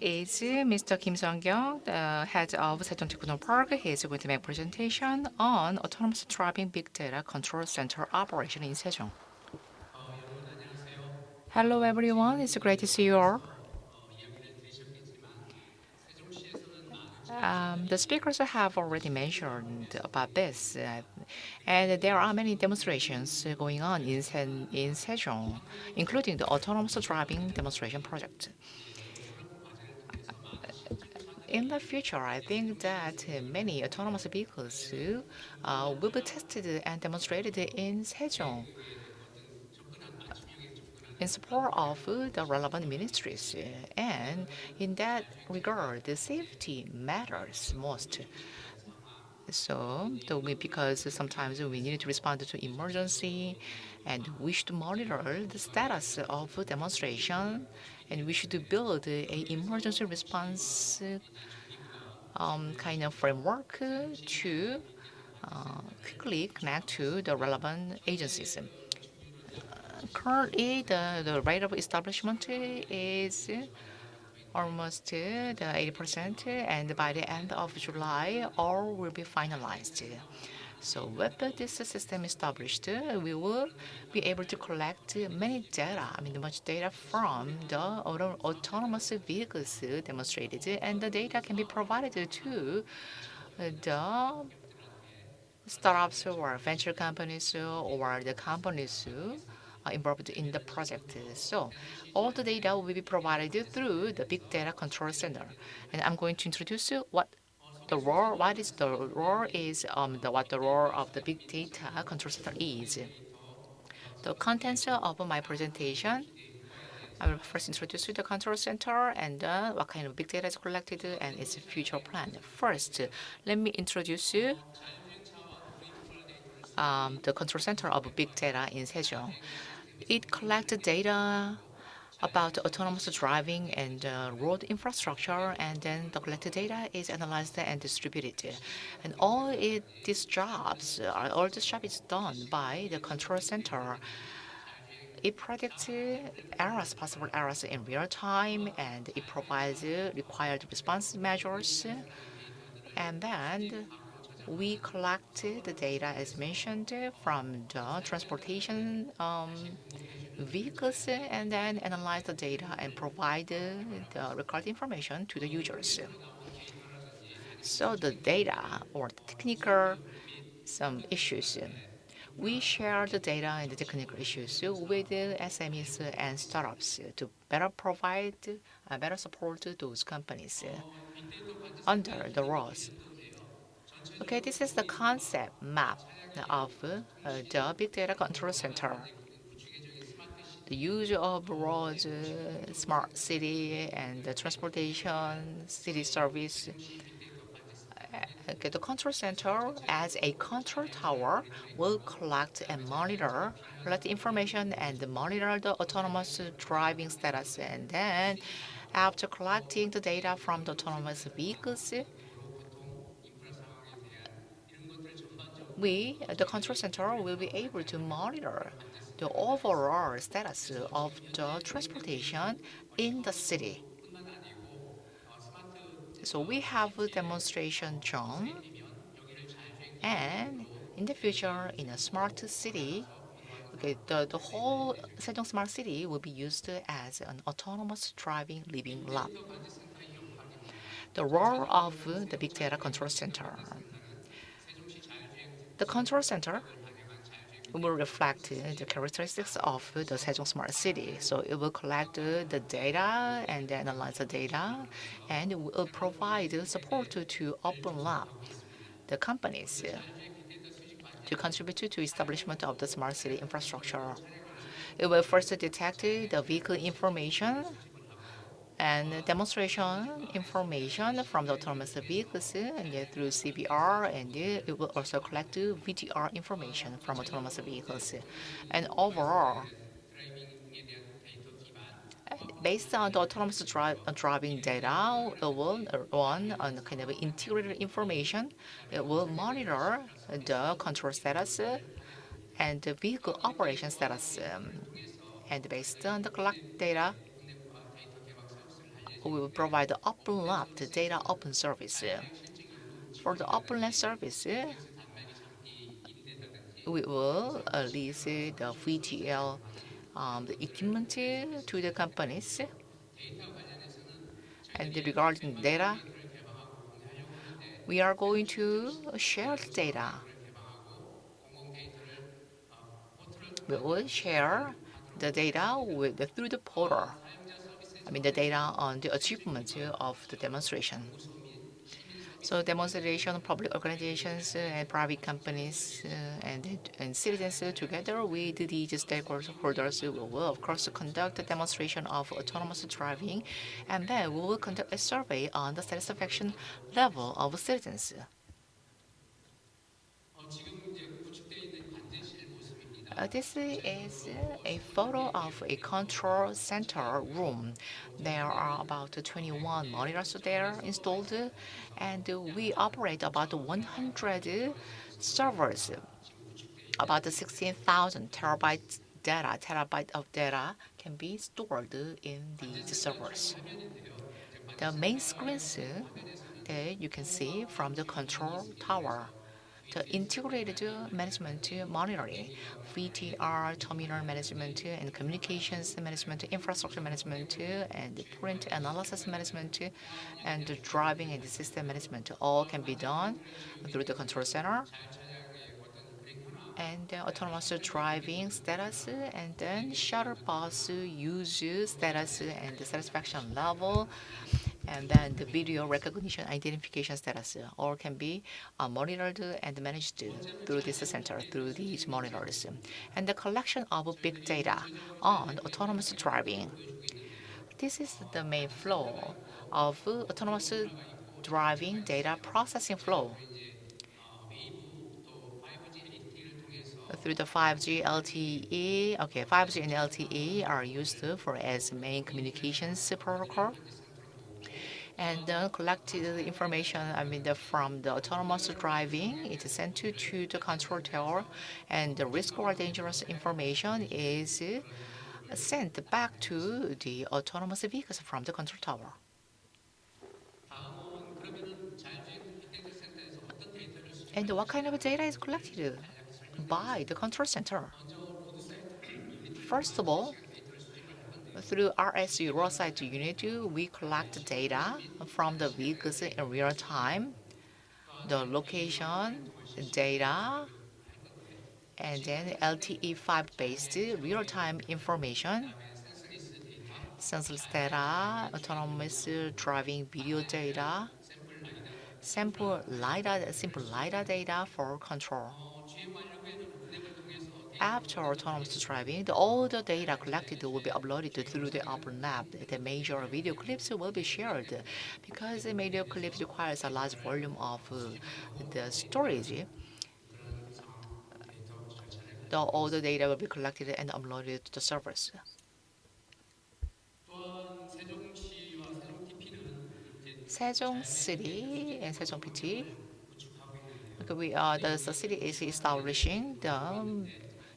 is Mr. Kim Sung-kyung, the head of Secheon Technopark. He is going to make a presentation on autonomous driving big data control center operation in Sejong. Hello, everyone. It's great to see you all. The speakers have already mentioned about this, and there are many demonstrations going on in Sejong, including the autonomous driving demonstration project. In the future, I think that many autonomous vehicles will be tested and demonstrated in Sejong in support of the relevant ministries. And in that regard, the safety matters most. So, because sometimes we need to respond to emergency, and we should monitor the status of demonstration, and we should build a emergency response kind of framework to quickly connect to the relevant agencies. Currently, the rate of establishment is almost the 80%, and by the end of July, all will be finalized. So with this system established, we will be able to collect many data, much data from the autonomous vehicles demonstrated, and the data can be provided to the startups or venture companies or the companies involved in the project. So all the data will be provided through the Big Data Control Center. And I'm going to introduce what the role, what is the role is what the role of the Big Data Control Center is. The contents of my presentation, I will first introduce you the control center and what kind of big data is collected and its future plan. First, let me introduce you the control center of big data in Sejong. It collects data about autonomous driving and road infrastructure, and then the collected data is analyzed and distributed. And all this job is done by the control center. It predicts possible errors in real time, and it provides required response measures. And then we collect the data as mentioned from the transportation vehicles and then analyze the data and provide the record information to the users. So the data or the technical some issues. We share the data and the technical issues with the SMEs and startups to better provide better support to those companies under the laws. Okay, this is the concept map of the Big Data Control Center. The use of roads, smart city, and the transportation, city service. Okay, the control center as a control tower will collect and monitor the information and monitor the autonomous driving status. And then after collecting the data from the autonomous vehicles, the control center, will be able to monitor the overall status of the transportation in the city. So we have a demonstration shown, and in the future, in a smart city, okay, the whole Sejong Smart City will be used as an autonomous driving living lab. The role of the Big Data Control Center. The control center will reflect the characteristics of the Sejong Smart City. So it will collect the data and analyze the data, and it will provide support to Open Lab, the companies, to contribute to establishment of the smart city infrastructure. It will first detect the vehicle information and demonstration information from the autonomous vehicles and through CBR, and it will also collect VTR information from autonomous vehicles. And overall, based on the autonomous driving data, it will run on kind of integrated information. It will monitor the control status and the vehicle operation status. And based on the collect data, we will provide the open lab, the data open service. For the open lab service, we will lease the VTL the equipment to the companies. And regarding data, we are going to share the data. We will share the data through the portal. The data on the achievement of the demonstration. So demonstration, public organizations and private companies and citizens together with these stakeholders will of course conduct a demonstration of autonomous driving, and then we will conduct a survey on the satisfaction level of citizens. This is a photo of a control center room. There are about 21 monitors there installed, and we operate about 100 servers. About 16,000 terabyte of data can be stored in these servers. The main screens that you can see from the control tower, the integrated management monitoring, VTR, terminal management, and communications management, infrastructure management, and print analysis management, and the driving and system management all can be done through the control center. And autonomous driving status, and then shuttle bus use status and the satisfaction level, and then the video recognition identification status all can be monitored and managed through this center, through these monitors. And the collection of big data on autonomous driving. This is the main flow of autonomous driving data processing flow. through the 5G LTE. Okay, 5G and LTE are used for as main communications protocol. And collected information, from the autonomous driving, it is sent to the control tower, and the risk or dangerous information is sent back to the autonomous vehicles from the control tower. 다음은 그러면은 자율주행 휴대전 센터에서 어떤 데이터를 And 수집하는지 what kind of data is 간략히 collected by the 설명드리겠습니다. control center? 먼저 로드 사이트 First of 유니티로만 all, 실시간 데이터를 수집을 할 건데요. through RSU 이것은 roadside unit, 자율주행과 we collect GPS data 및 from 다른 the 시각적 vehicles in 데이터를 real 수집을 할 time, 겁니다. 또한 the LTE5 location 플랫폼을 실시간으로 data, 수집을 할 건데 and then 시각적 데이터, LTE5-based 자율의 제어 real-time 데이터, information, 그다음에 센서리스 데이터, senseless 다양한 data, 장비의 주행 autonomous 영상, driving video 방향제, data, 샘플 라이다, sample LiDAR, simple 수집을 LiDAR 합니다. data for control. 주행 완료 후에는 로드앱을 통해서 데이터를 After 업로드 autonomous 해 driving, all the data 다양한 collected 디자인의 will be uploaded 주행 through the 영상을 OpenLab. The major video clips will be shared because the video clips requires a large volume of the storage. 그런 상황 데이터 절차를 All 가지고 the 있습니다. data will be collected and uploaded to the servers. 또한 세종시와 세종 TP는 현재 Sejong 자율주행 데이터 City and 수집 Sejong 컨트롤 PT, 환경을 구축하고 있는데요. the city is establishing the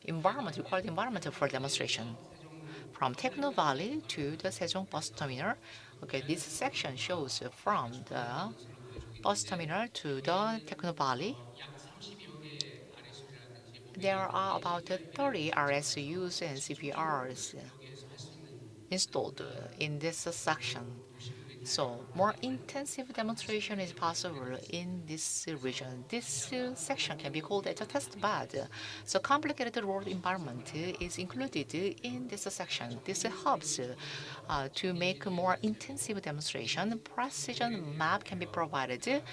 environment, required environment for demonstration. 세종버스터미널에서 세종 From Techno 터널까지 Valley to the 연결하는 Sejong bus terminal. Okay, this 자율주행 section shows 데이터가 from 촉발되는 the 것으로 보여지고 bus 있는데 terminal to the 여기에는 Techno Valley. 약 30여 개의 RSU라든지 There are 모빌이라든지 about CPRP를 30 설치하여서 RSUs and 집중적으로 CPRs 여기에서 할 수 있는 installed 그런 in this section. 도시들이 So 다양한 more 환경을 intensive 할 수 demonstration 있는 is 그런 환경이 possible 되겠습니다. in this 그래서 region. This 복잡한 section 로드 can be called as a 환경도 test 포함되어 bed. 있습니다. So complicated road 구성을 environment 하면 is 그런 included in this section. This helps 전문적인 툴에서 to make a more 엔지니어링 intensive demonstration. Precision map can be provided. 그다음에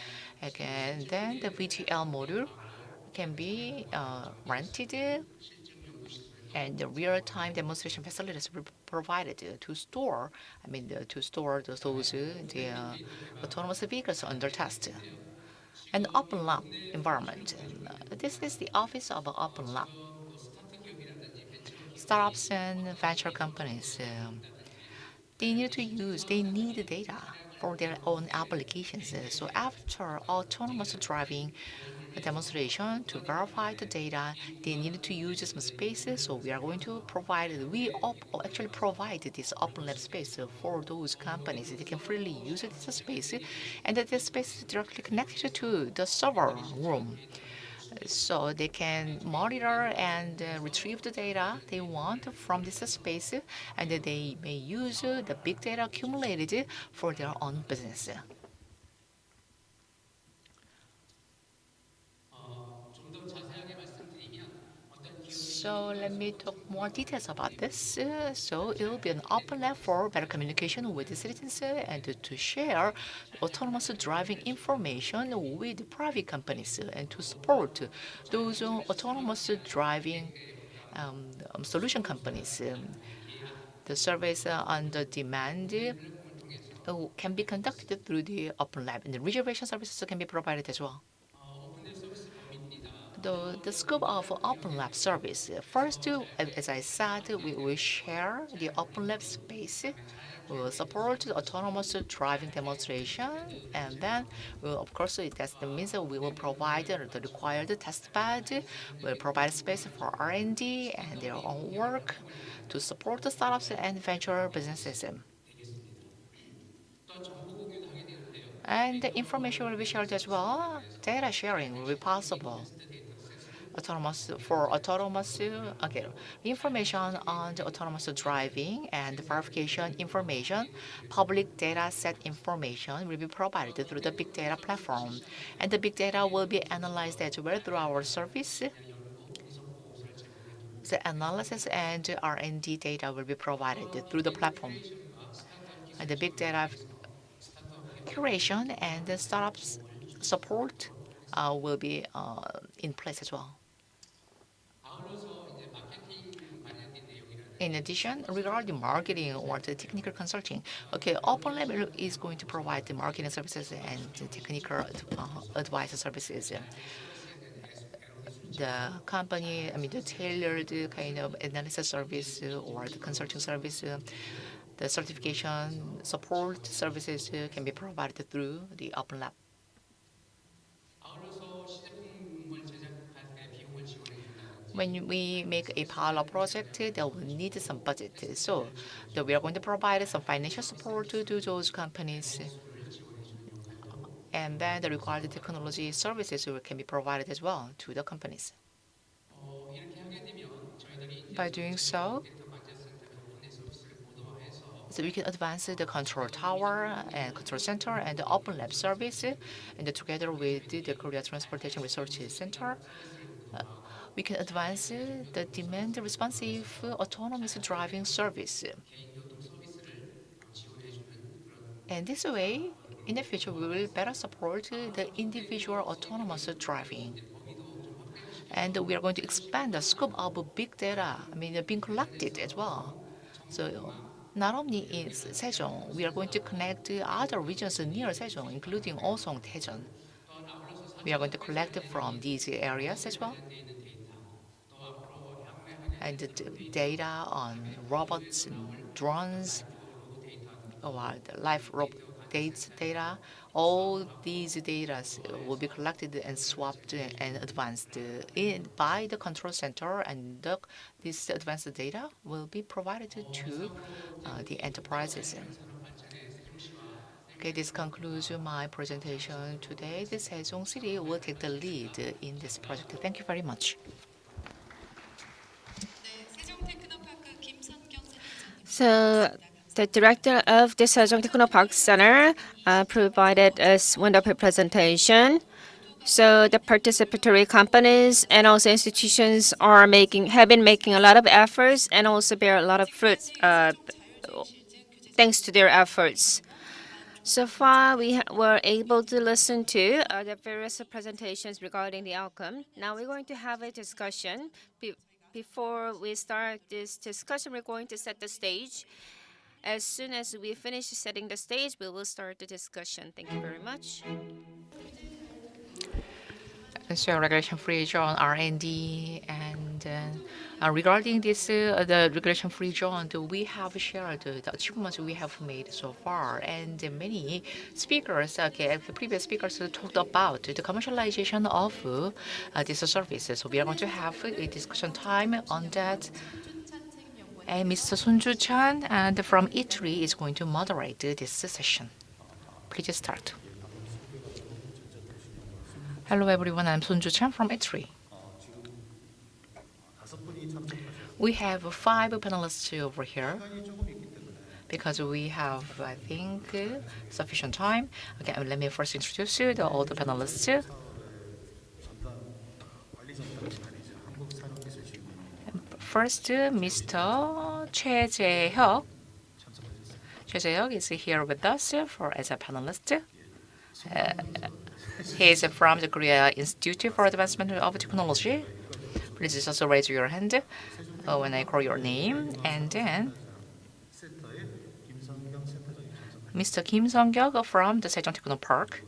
Again, then the 실증기에 VTL 대한 module 계획하고 can be rented, 실증 연구실을 또 and the real-time demonstration facilities will be provided to store, to store those 그다음에 the 오픈랩 데이터 대박 autonomous vehicles under test. 텐데요. An 지금 open 이 lab 국내에서 environment. 기술을 보여주고 있는 This is the 부분은 office of an open lab. 지금 뭐 스타트 기업이라든지 벤처 Startups 기업들이 and 어떤 venture 데이터를 companies, 업로드를 하고 있다든지 they 실질적으로 need 자기들이 data 차량을 for their own 운영하는데 applications. So 데이터에 대한 after autonomous 인증이라든지 driving 보호를 위해서 demonstration, to 어떤 verify the 방안에 data, 이 they need to 공간을 use some 데이터들의 spaces. So 오픈랩으로 we are going to 사용해서 provide, 자유롭게 actually 들어가서 provide this open 활용할 lab 수 space 있게끔 for those 여기 companies. 그 They can freely use 서버실하고 this 연결이 space, 되어 있기 and that this 때문에 space is directly connected to 여기에서 the server 본인들이 실시간 room. 데이터를 볼 수 있게끔 So they can monitor and retrieve the data they 데이터를 want from this 활용해서 space, and they may use the 사업을 big data 하는 것이 accumulated for their own 가능합니다. business. 좀 더 자세하게 말씀드리면 어떤 So 기업들이 let me 이용할 수 talk 있는 more 방법이 details about this. 있는데요. So it will be an 자율주행 open lab for better 데이터를 communication with the citizens and to 잘 share autonomous 활용할 수 driving 있게 해주는 information with private companies and to support 또 those 자율주행을 autonomous 수락하는 driving 고객에게 solution 수동 companies. 조작이라든지 예약 The service on the demand 모바일 플랫폼을 통해서 can be conducted through the open lab, and the reservation services can be provided as well. 오픈된 서비스 범위입니다. The scope of Open Lab service. First, as I said, we will share the Open Lab space. We will support autonomous driving demonstration, and then, of course, that means that we will provide the required test bed. We'll provide space for R&D and their own work to support the startups and venture businesses. 되겠습니다. 또한 정보 공유도 하게 되는데요. And the 데이터 information will be 업로드를 shared as 서비스를 well. 통해서 Data sharing will be possible. 테스트 데이터 셋을 Autonomous okay, information on the autonomous driving and verification information, public data set information will be provided through the big data platform, and the big data will be analyzed as well through our service. 연구 분석 보고 설치하고 해두는 The analysis and R&D data will be provided through the 데이터 platform, 큐레이션과 스타트업 기술 and the big 지원을 data 위해서 스타트업 curation and the startups 보호를 support 준비하도록 하겠습니다. will be in place as well. 아울러서 이제 마케팅 관련된 In 내용이라든지 addition, regarding marketing or the technical consulting, okay, Open Level is going to provide the marketing services and the technical advice services. 자율주행 서비스에 대한 the company, the tailored kind of analysis service or the consulting service, the certification support services can be provided through the Open Lab. 아울러서 시제품을 제작할 때 비용을 지원해 준다든지 When we make a pilot project, they will need some budget. So 지원해 we are going to 주고 provide some financial support to those companies. 데모스를 지원해 주는 역할도 And then the required technology services can be provided as well to the companies. 이렇게 하게 되면 저희들이 이제 By 그 doing 전용 so, 빅데이터 관제 센터의 오픈넷 서비스를 고도화해서 we can advance the control tower and control center and the open lab service. And together with the Korea Transportation Research Center, 서비스를 고도화하고 we can advance the demand responsive autonomous driving service. 개인 교통 서비스를 지원해 주는 그런 And this way, in the future, we will better support the individual autonomous driving. 범위도 좀 확대를 시켜 And we are going to expand the scope of big data, being collected as well. So not only in Sejong, we are going to connect other regions near Sejong, including also Daejeon. 또한 아울러서 We 4차 are going to collect 산업혁명에 from these areas as well. 관련돼 있는 데이터 또 앞으로 향후에 하게 And 될 the 그런 data on robots and drones, 로봇 데이터든 or the live data, all these data will be collected and swapped and advanced by the control center, and this advanced data will be provided to the enterprises. 산업 발전에 세종시와 Okay, this concludes my presentation today. The Sejong City will take the lead in this project. Thank you very much. So the director of the Sejong Technopark Center provided us wonderful presentation. So the participatory companies and also institutions have been making a lot of efforts and also bear a lot of fruits thanks to their efforts. So far, we were able to listen to the various presentations regarding the outcome. Now we're going to have a discussion. Before we start this discussion, we're going to set the stage. As soon as we finish setting the stage, we will start the discussion. Thank you very much. So regulation-free zone R&D and regarding this the regulation-free zone, we have shared the achievements we have made so far, and many speakers, the previous speakers talked about the commercialization of this service. So we are going to have a discussion time on that. And Mr. Sunju Chan and from Italy is going to moderate this session. Please start. Hello everyone, I'm Sunju Chan from Italy. We have 5 panelists over here because we have, I think, sufficient time. Okay, let me first introduce you all the panelists. First, Mr. Choi Jae-hyuk. Choi Jae-hyuk is here with us as a panelist. He is from the Korea Institute for Advancement of Technology. Please just raise your hand when I call your name. And then Mr. Kim Sung-kyuk from the Sejong Technopark.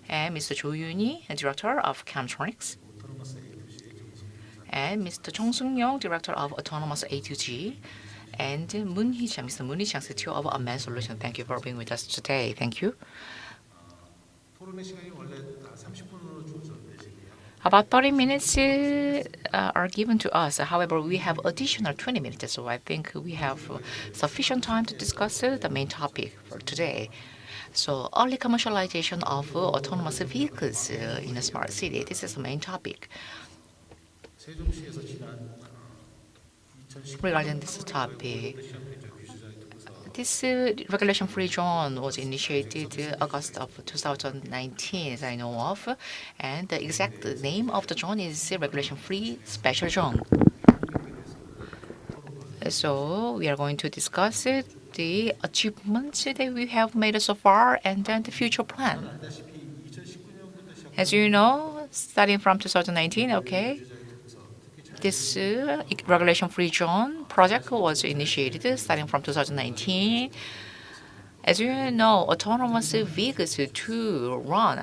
And Mr. Jo Yoon-hee, Director of Chemtronics. And Mr. Chung Sung-yong, Director of Autonomous A2G. And Mr. Moon Hee-chang, CTO of Unmanned Solution. Thank you for being with us today. Thank you. About 30 minutes are given to us. However, we have additional 20 minutes, so I think we have sufficient time to discuss the main topic for today. So, early commercialization of autonomous vehicles in a smart city. This is the main topic. Regarding this topic, this regulation-free zone was initiated August of 2019, as I know of, and the exact name of the zone is regulation-free special zone. So we are going to discuss the achievements that we have made so far and then the future plan. As you know, starting from 2019, this regulation-free zone project was initiated starting from 2019. As you know, autonomous vehicles to run,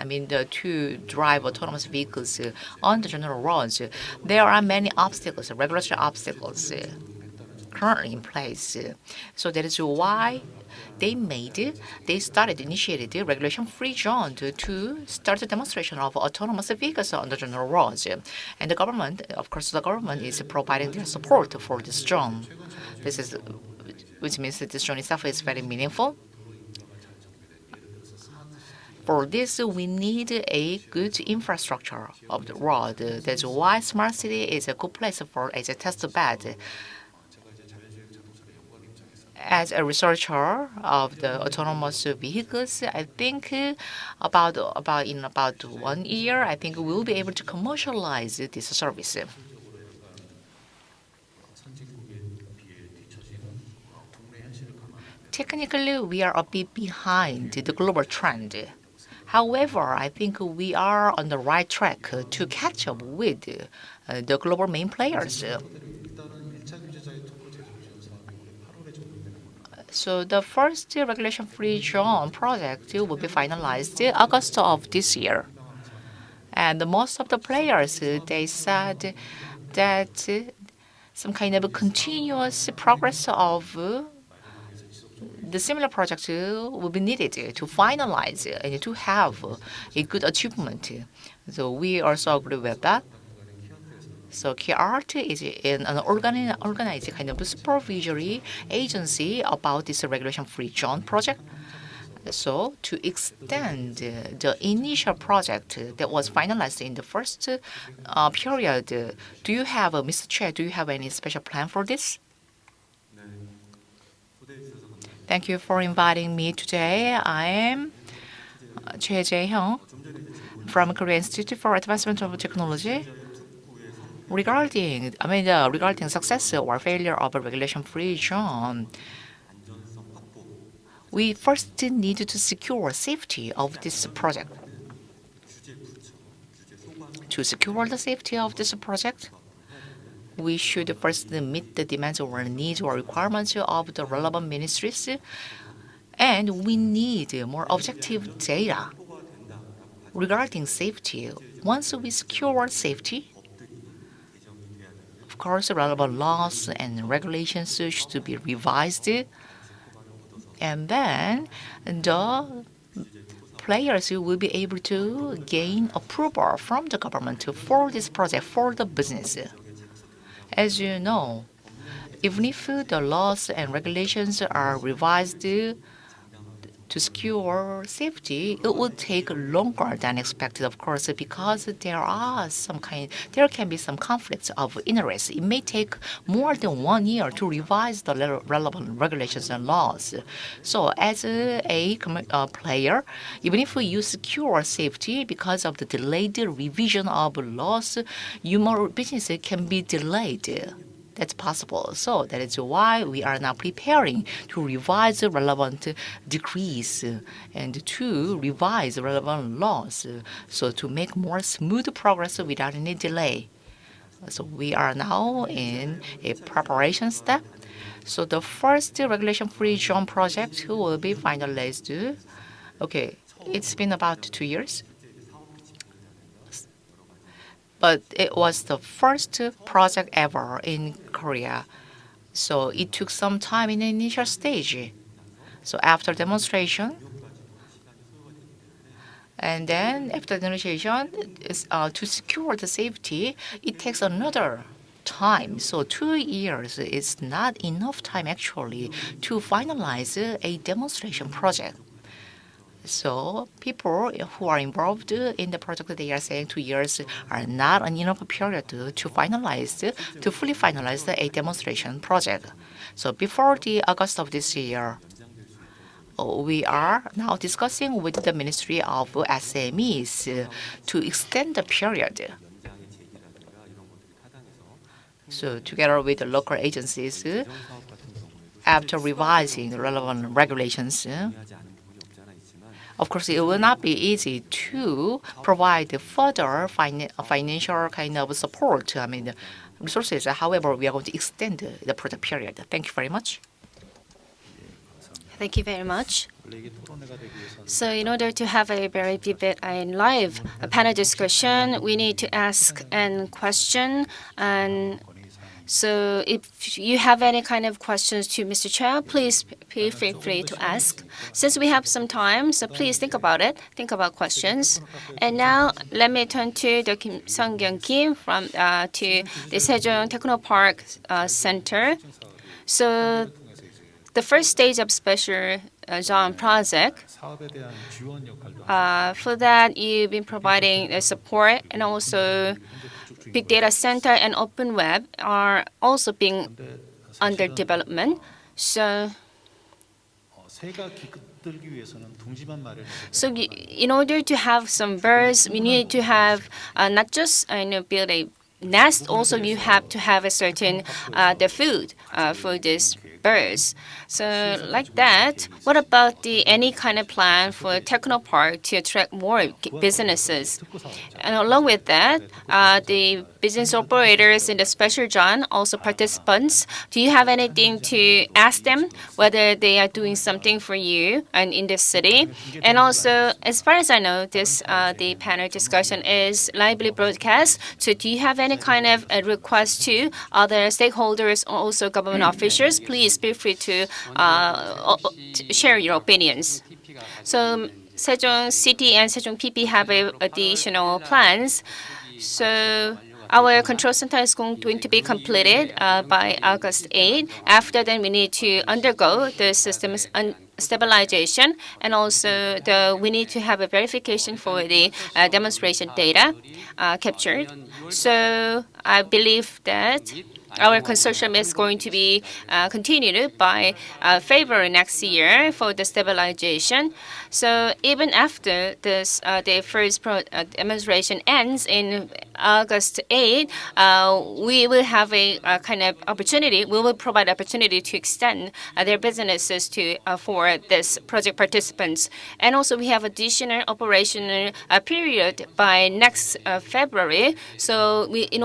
to drive autonomous vehicles on the general roads, there are many obstacles, regulatory obstacles currently in place. So that is why they initiated regulation-free zone to start the demonstration of autonomous vehicles on the general roads. And the government, of course, the government is providing their support for this zone. Which means that this zone itself is very meaningful. For this, we need a good infrastructure of the road. That's why smart city is a good place as a test bed. As a researcher of the autonomous vehicles, I think about 1 year, I think we'll be able to commercialize this service. Technically, we are a bit behind the global trend. However, I think we are on the right track to catch up with the global main players. So the first regulation-free zone project will be finalized in August of this year. And most of the players, they said that some kind of continuous progress of the similar project will be needed to finalize and to have a good achievement. So we also agree with that. So KART is an organized kind of supervisory agency about this regulation-free zone project. So to extend the initial project that was finalized in the first period, do you have, Mr. Chair, do you have any special plan for this? Thank you for inviting me today. I am Choi Jae-hyung from Korea Institute for Advancement of Technology. Regarding success or failure of a regulation-free zone, we first need to secure safety of this project. To secure the safety of this project, we should first meet the demands or needs or requirements of the relevant ministries, and we need more objective data regarding safety. Once we secure safety, of course, relevant laws and regulations should be revised, and then the players will be able to gain approval from the government for this project for the business. As you know, even if the laws and regulations are revised to secure safety, it will take longer than expected, of course, because there can be some conflicts of interest. It may take more than 1 year to revise the relevant regulations and laws. So, as a player, even if you secure safety because of the delayed revision of laws, your business can be delayed. That's possible. So that is why we are now preparing to revise the relevant decrees and to revise relevant laws, so to make more smooth progress without any delay. So we are now in a preparation step. So the first regulation-free zone project will be finalized. Okay, it's been about 2 years. But it was the first project ever in Korea. So it took some time in the initial stage. So after demonstration, and then after demonstration, to secure the safety, it takes another time. So 2 years is not enough time actually to finalize a demonstration project. So people who are involved in the project, they are saying 2 years are not an enough period to fully finalize a demonstration project. So before the August of this year, we are now discussing with the Ministry of SMEs to extend the period. So together with the local agencies, after revising the relevant regulations, of course, it will not be easy to provide further financial kind of support, resources. However, we are going to extend the project period. Thank you very much. Thank you very much. So in order to have a very vivid and live panel discussion, we need to ask and question. And so if you have any kind of questions to Mr. Chair, please feel free to ask. Since we have some time, so please think about it. Think about questions. And now let me turn to the Sung-kyung Kim from to the Sejong Technopark Center. So the first stage of special zone project. For that, you've been providing support, and also big data center and open web are also being under development. So in order to have some birds, we need to have not just build a nest. Also, you have to have a certain the food for these birds. So like that, what about any kind of plan for Technopark to attract more businesses? And along with that, the business operators in the special zone, also participants, do you have anything to ask them whether they are doing something for you and in the city? And also, as far as I know, this the panel discussion is lively broadcast. So do you have any kind of request to other stakeholders or also government officials? Please feel free to share your opinions. So Sejong City and Sejong PP have additional plans. So our control center is going to be completed by August 8. After that, we need to undergo the systems stabilization, and also we need to have a verification for the demonstration data captured. So I believe that our consortium is going to be continued by February next year for the stabilization. So even after this, the first demonstration ends in August 8, we will have a kind of opportunity. We will provide opportunity to extend their businesses to for this project participants. And also we have additional operational period by next February. So in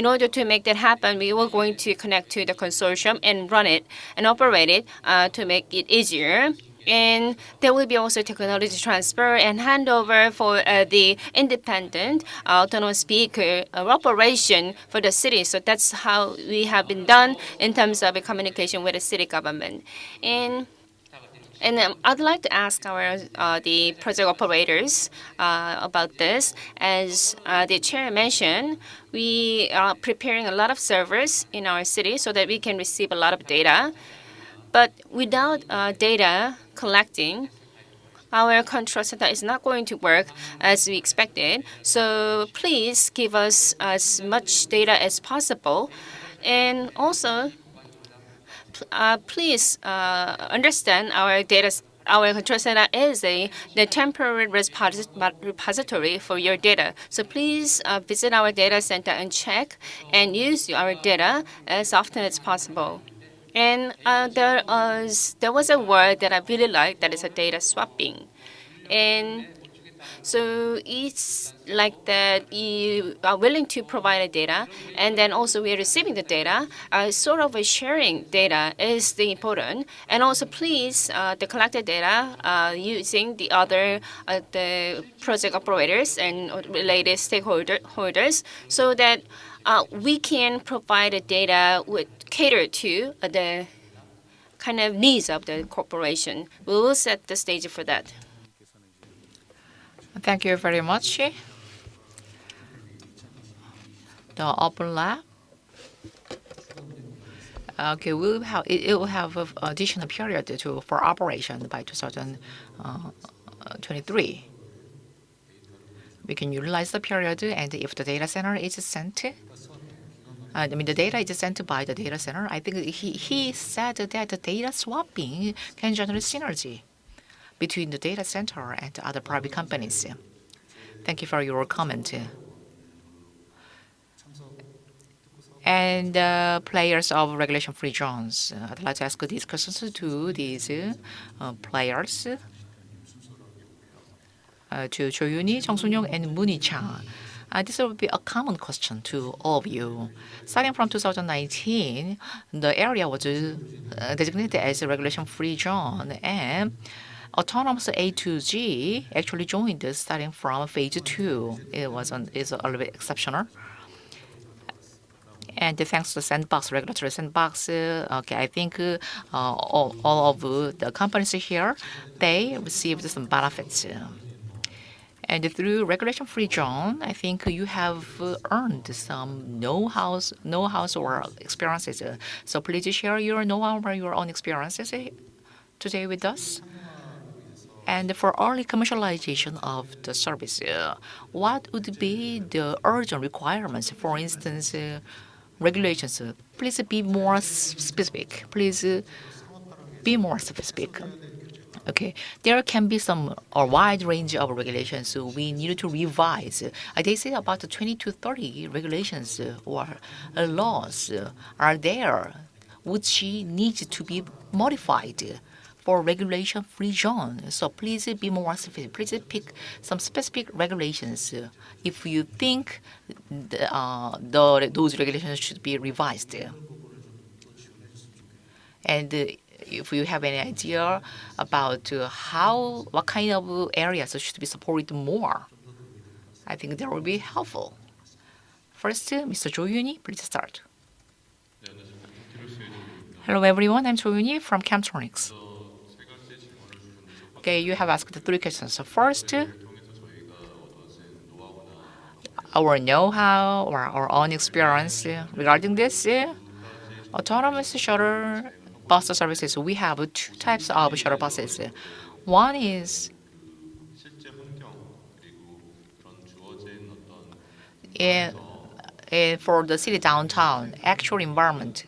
order to make that happen, we were going to connect to the consortium and run it and operate it to make it easier. And there will be also technology transfer and handover for the independent autonomous vehicle operation for the city. So that's how we have been done in terms of communication with the city government. And I'd like to ask our the project operators about this. As the chair mentioned, we are preparing a lot of servers in our city so that we can receive a lot of data. But without data collecting, our control center is not going to work as we expected. So please give us as much data as possible. And also, please understand our data. Our control center is the temporary repository for your data. So please visit our data center and check and use our data as often as possible. And there was a word that I really like, that is a data swapping. And so it's like that you are willing to provide the data, and then also we are receiving the data. Sort of a sharing data is the important. And also please the collected data using the other the project operators and related stakeholders, so that we can provide the data with cater to the kind of needs of the corporation. We will set the stage for that. Thank you very much. The open lab. Okay, it will have an additional period for operation by 2023. We can utilize the period, and if the data center is sent, the data is sent by the data center. I think he said that the data swapping can generate synergy between the data center and other private companies. Thank you for your comment. And players of regulation-free zones. I'd like to ask these questions to these players. To Cho Yuni, Jung Sun-young, and Mooney Chang. This will be a common question to all of you. Starting from 2019, the area was designated as a regulation-free zone, and autonomous A to G actually joined us starting from phase 2. It's a little bit exceptional. And thanks to sandbox, regulatory sandbox, I think all of the companies here, they received some benefits. And through regulation-free zone, I think you have earned some know-hows or experiences. So please share your know-how or your own experiences today with us. And for early commercialization of the service, what would be the urgent requirements? For instance, regulations. Please be more specific. Please be more specific. Okay, there can be a wide range of regulations we need to revise. They say about 20 to 30 regulations or laws are there which need to be modified for regulation-free zone. So please be more specific. Please pick some specific regulations if you think those regulations should be revised. And if you have any idea about what kind of areas should be supported more, I think that will be helpful. First, Mr. Jo Yooni, please start. Hello, everyone. I'm Jo Yooni from Camtronics. Okay, you have asked 3 questions. So first, our know-how or our own experience regarding this autonomous shuttle bus services. We have 2 types of shuttle buses. One is for the city downtown, actual environment.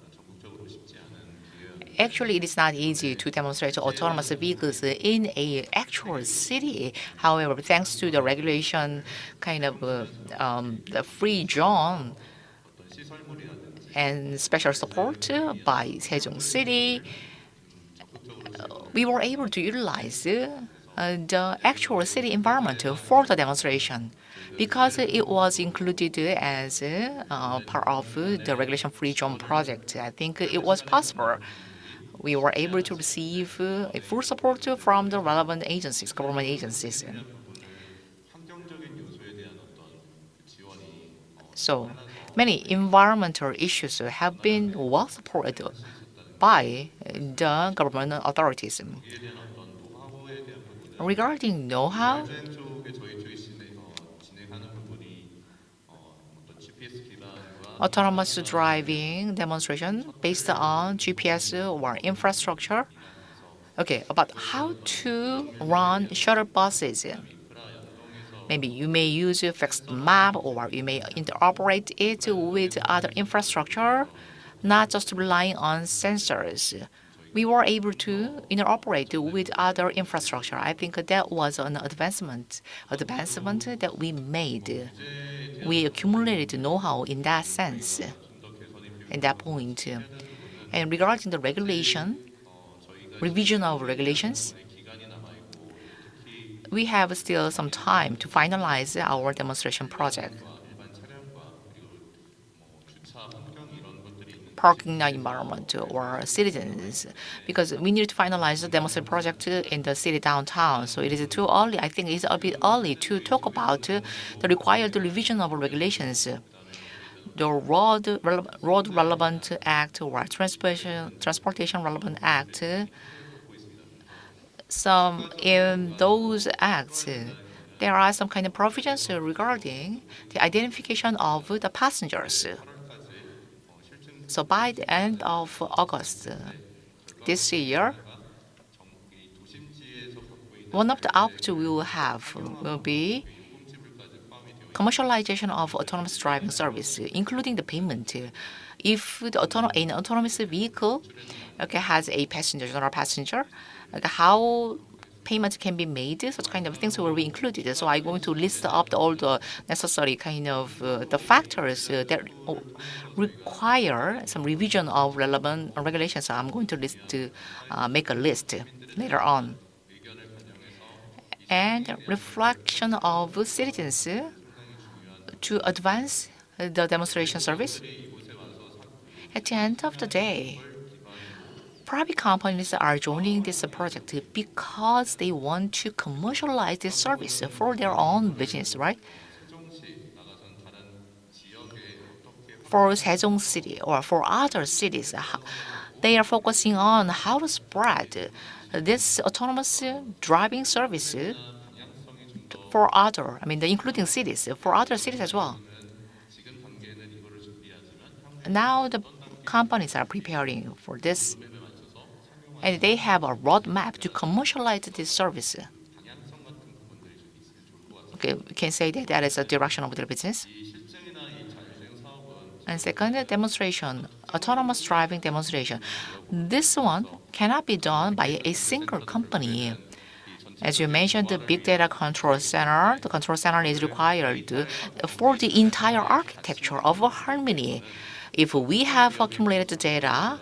Actually, it is not easy to demonstrate autonomous vehicles in a actual city. However, thanks to the regulation, the free zone and special support by Sejong City, we were able to utilize the actual city environment for the demonstration. Because it was included as part of the regulation-free zone project, I think it was possible. We were able to receive full support from the relevant agencies, government agencies. So many environmental issues have been well supported by the government authorities. Regarding know-how, autonomous driving demonstration based on GPS or infrastructure. Okay, about how to run shuttle buses. Maybe you may use a fixed map or you may interoperate it with other infrastructure, not just relying on sensors. We were able to interoperate with other infrastructure. I think that was an advancement that we made. We accumulated know-how in that sense, at that point. And regarding the revision of regulations, we have still some time to finalize our demonstration project. Parking environment or citizens, because we need to finalize the demonstration project in the city downtown. So it is too early. I think it's a bit early to talk about the required revision of regulations. The Road Relevant Act or Transportation Relevant Act. In those acts, there are some kind of provisions regarding the identification of the passengers. So by the end of August this year, one of the outputs we will have will be commercialization of autonomous driving service, including the payment. If an autonomous vehicle has a general passenger, how payment can be made, such kind of things will be included. So I'm going to list up all the necessary the factors that require some revision of relevant regulations. So I'm going to make a list later on. And reflection of citizens to advance the demonstration service. At the end of the day, private companies are joining this project because they want to commercialize this service for their own business, right? For Sejong City or for other cities, they are focusing on how to spread this autonomous driving service for including cities, for other cities as well. Now the companies are preparing for this, and they have a roadmap to commercialize this service. Okay, we can say that that is a direction of their business. And second, demonstration, autonomous driving demonstration. This one cannot be done by a single company. As you mentioned, the big data control center, the control center is required for the entire architecture of harmony. If we have accumulated data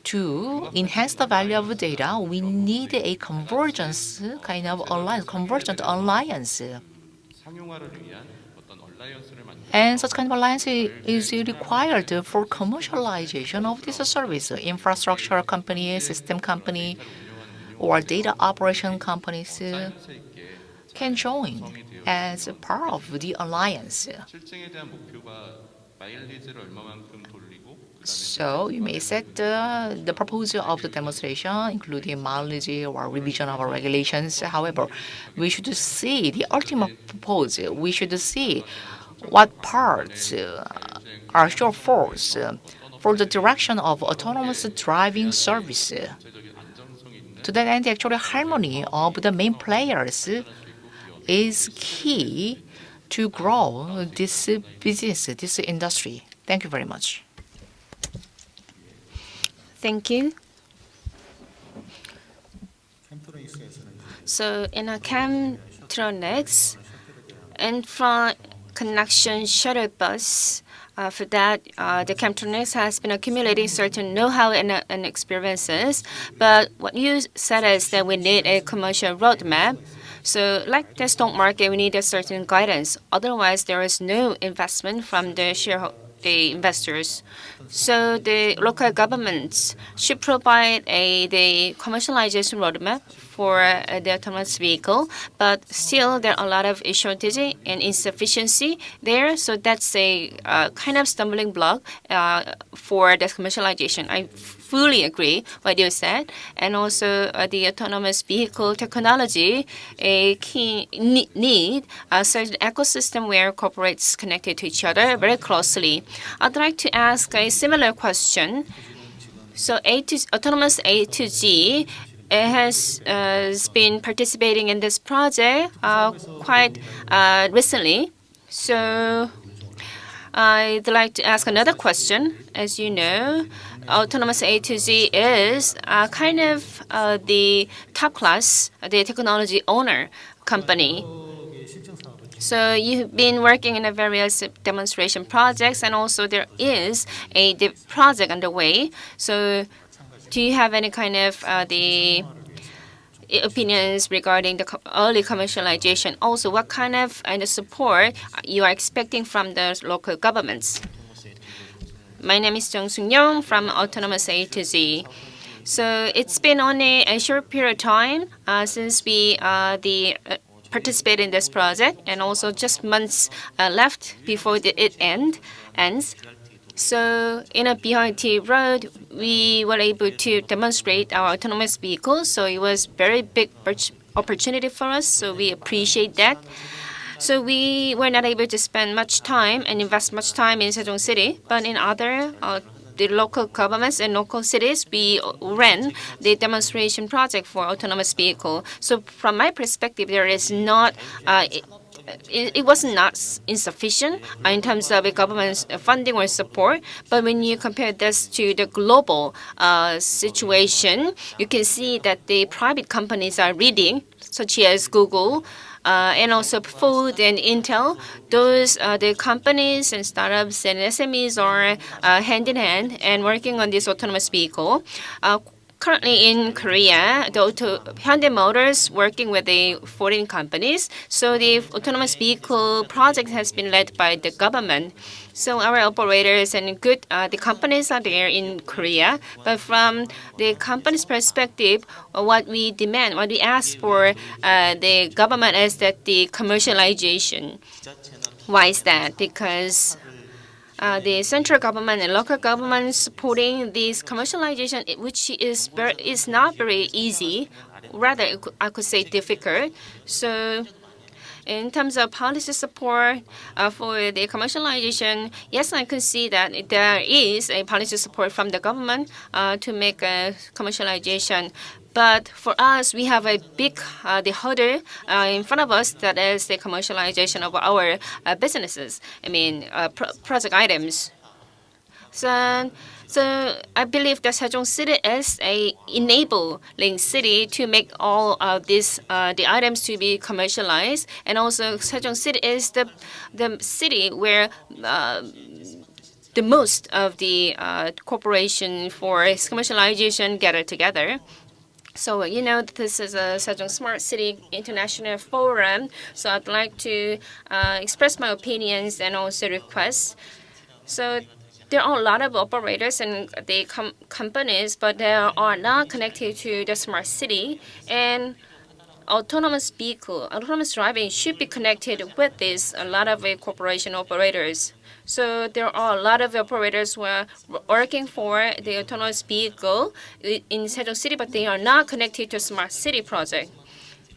to enhance the value of data, we need a convergence kind of alliance, convergent alliance. And such kind of alliance is required for commercialization of this service. Infrastructure company, system company, or data operation companies can join as part of the alliance. So you may set the proposal of the demonstration, including mileage or revision of our regulations. However, we should see the ultimate proposal. We should see what parts are shortfalls for the direction of autonomous driving service. To that end, actually, harmony of the main players is key to grow this business, this industry. Thank you very much. Thank you. So in a Camtronics, infra connection shuttle bus, for that, the Camtronics has been accumulating certain know-how and experiences. But what you said is that we need a commercial roadmap. So like the stock market, we need a certain guidance. Otherwise, there is no investment from the investors. So the local governments should provide the commercialization roadmap for the autonomous vehicle, but still there are a lot of shortage and insufficiency there. So that's a kind of stumbling block for the commercialization. I fully agree what you said, and also the autonomous vehicle technology need a certain ecosystem where corporates connected to each other very closely. I'd like to ask a similar question. So autonomous A to G has been participating in this project quite recently. So I'd like to ask another question. As you know, autonomous A to Z is kind of the top class, the technology owner company. So you've been working in various demonstration projects, and also there is a project underway. So do you have any kind of the opinions regarding the early commercialization? Also, what kind of support you are expecting from the local governments? My name is Jung Sung-young from Autonomous A to Z. So it's been only a short period of time since we participate in this project, and also just months left before it ends. So in a BRT road, we were able to demonstrate our autonomous vehicles. So it was very big opportunity for us. So we appreciate that. So we were not able to spend much time and invest much time in Sejong City, but in other the local governments and local cities, we ran the demonstration project for autonomous vehicle. So from my perspective, there is not. It was not insufficient in terms of government funding or support. But when you compare this to the global situation, you can see that the private companies are leading, such as Google, and also Ford and Intel. Those the companies and startups and SMEs are hand in hand and working on this autonomous vehicle. currently in Korea, Hyundai Motors working with the foreign companies. So the autonomous vehicle project has been led by the government. So our operators and the companies are there in Korea. But from the company's perspective, what we demand, what we ask for the government is that the commercialization. Why is that? Because the central government and local government supporting this commercialization, which is not very easy. Rather, I could say difficult. So, in terms of policy support for the commercialization, yes, I can see that there is a policy support from the government to make a commercialization. But for us, we have a big the hurdle in front of us that is the commercialization of our businesses. I mean, project items. So, so I believe that Sejong City is a enabling city to make all of these the items to be commercialized, and also Sejong City is the city where the most of the corporation for commercialization gather together. So, this is a Sejong Smart City International Forum. So I'd like to express my opinions and also requests. So there are a lot of operators and the companies, but they are not connected to the smart city. And autonomous driving should be connected with this. A lot of corporation operators. So there are a lot of operators who are working for the autonomous vehicle in Sejong City, but they are not connected to smart city project.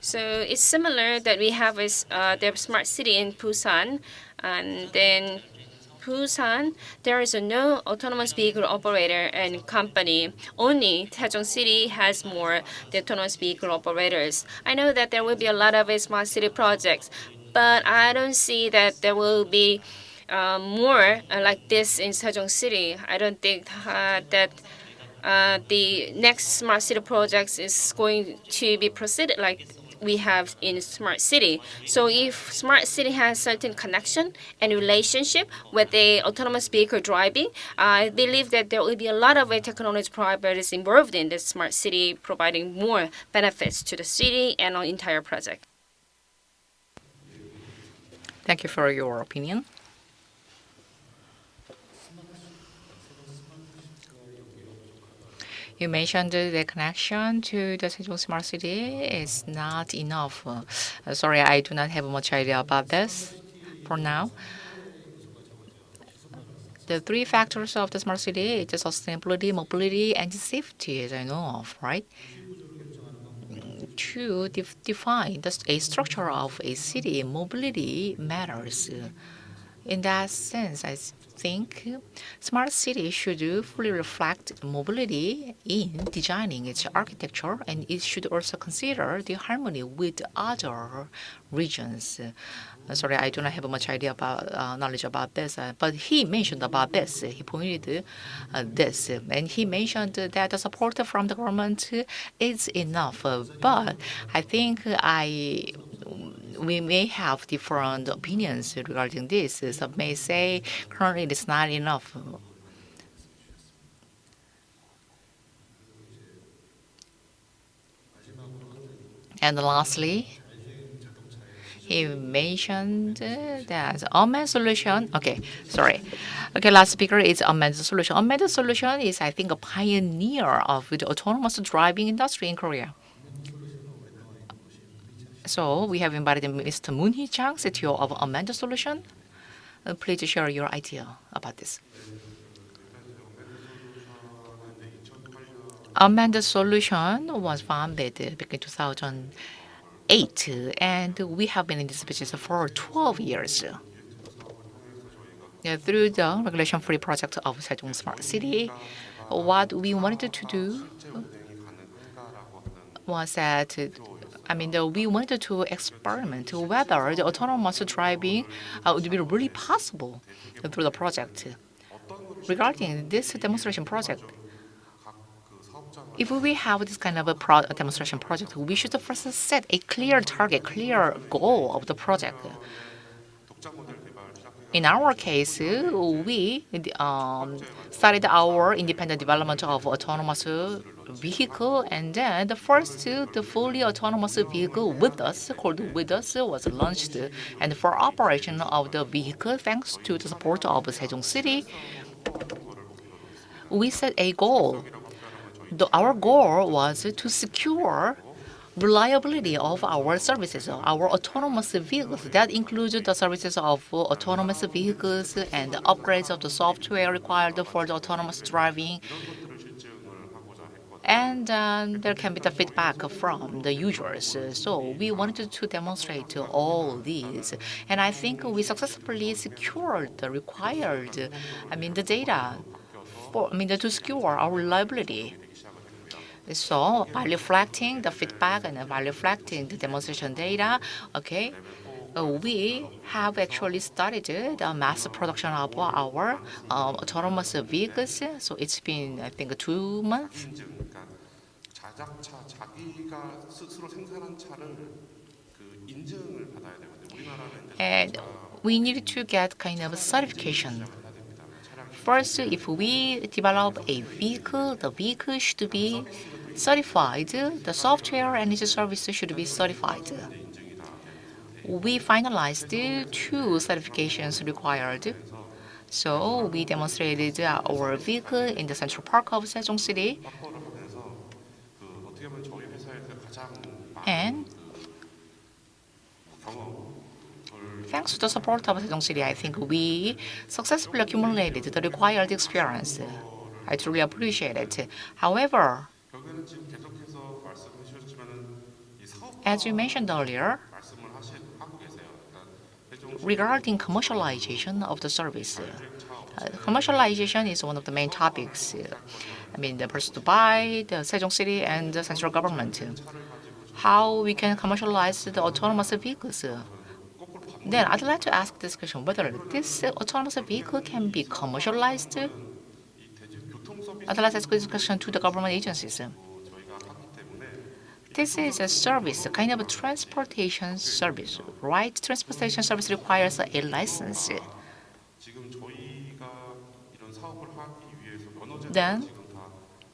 So it's similar that we have the smart city in Busan, and then Busan, there is no autonomous vehicle operator and company. Only Daejeon City has more the autonomous vehicle operators. I know that there will be a lot of smart city projects, but I don't see that there will be more like this in Sejong City. I don't think that the next smart city projects is going to be proceeded like we have in smart city. So if smart city has certain connection and relationship with the autonomous vehicle driving, I believe that there will be a lot of technology providers involved in the smart city, providing more benefits to the city and our entire project. Thank you for your opinion. You mentioned the connection to the Sejong Smart City is not enough. Sorry, I do not have much idea about this for now. The three factors of the smart city is the sustainability, mobility, and safety, as I know of, right? To define a structure of a city, mobility matters. In that sense, I think smart city should fully reflect mobility in designing its architecture, and it should also consider the harmony with other regions. Sorry, I do not have much idea about knowledge about this, but he mentioned about this. He pointed this, and he mentioned that the support from the government is enough. But I think we may have different opinions regarding this. Some may say currently it is not enough. And lastly, he mentioned that unmanned solution. Okay, sorry. Okay, last speaker is unmanned solution. Unmanned solution is, I think, a pioneer of the autonomous driving industry in Korea. So we have invited Mr. Moon Hee-chang, CTO of Unmanned Solution. Please share your idea about this. Unmanned Solution was founded back in 2008, and we have been in this business for 12 years. Through the regulation-free project of Sejong Smart City, what we wanted to do was that we wanted to experiment whether the autonomous driving would be really possible through the project. Regarding this demonstration project, if we have this kind of a demonstration project, we should first set a clear target, clear goal of the project. In our case, we started our independent development of autonomous vehicle, and then the fully autonomous vehicle with us, called with us, was launched. And for operation of the vehicle, thanks to the support of Sejong City, we set a goal. Our goal was to secure reliability of our services, our autonomous vehicles. That includes the services of autonomous vehicles and the upgrades of the software required for the autonomous driving. And there can be the feedback from the users. So we wanted to demonstrate all these. And I think we successfully secured the required, the data to secure our reliability. So by reflecting the feedback and by reflecting the demonstration data, okay, we have actually started the mass production of our autonomous vehicles. So it's been, I think, 2 months. 자작차 자기가 스스로 생산한 차를 그 인증을 받아야 되거든요. 우리나라는 이제 And we need to get kind of certification. First, if we develop a vehicle, the vehicle should be certified. The software and its service should be certified. We finalized 2 certifications required. So we demonstrated our vehicle in the Central Park of Sejong City. And thanks to the support of Sejong City, I think we successfully accumulated the required experience. I truly appreciate it. However, 결국에는 지금 계속해서 말씀해 주셨지만은 이 사업 as you mentioned earlier, 말씀을 하고 계세요. 그러니까 regarding commercialization of the service, commercialization is one of the main topics. The person to buy, the Sejong City, and the central government. How we can commercialize the autonomous vehicles. Then I'd like to ask this question, whether this autonomous vehicle can be commercialized. I'd like to ask this question to the government agencies. This is a service, a kind of a transportation service, right? Transportation service requires a license. 지금 저희가 이런 사업을 하기 위해서 면허제가 Then, 지금 다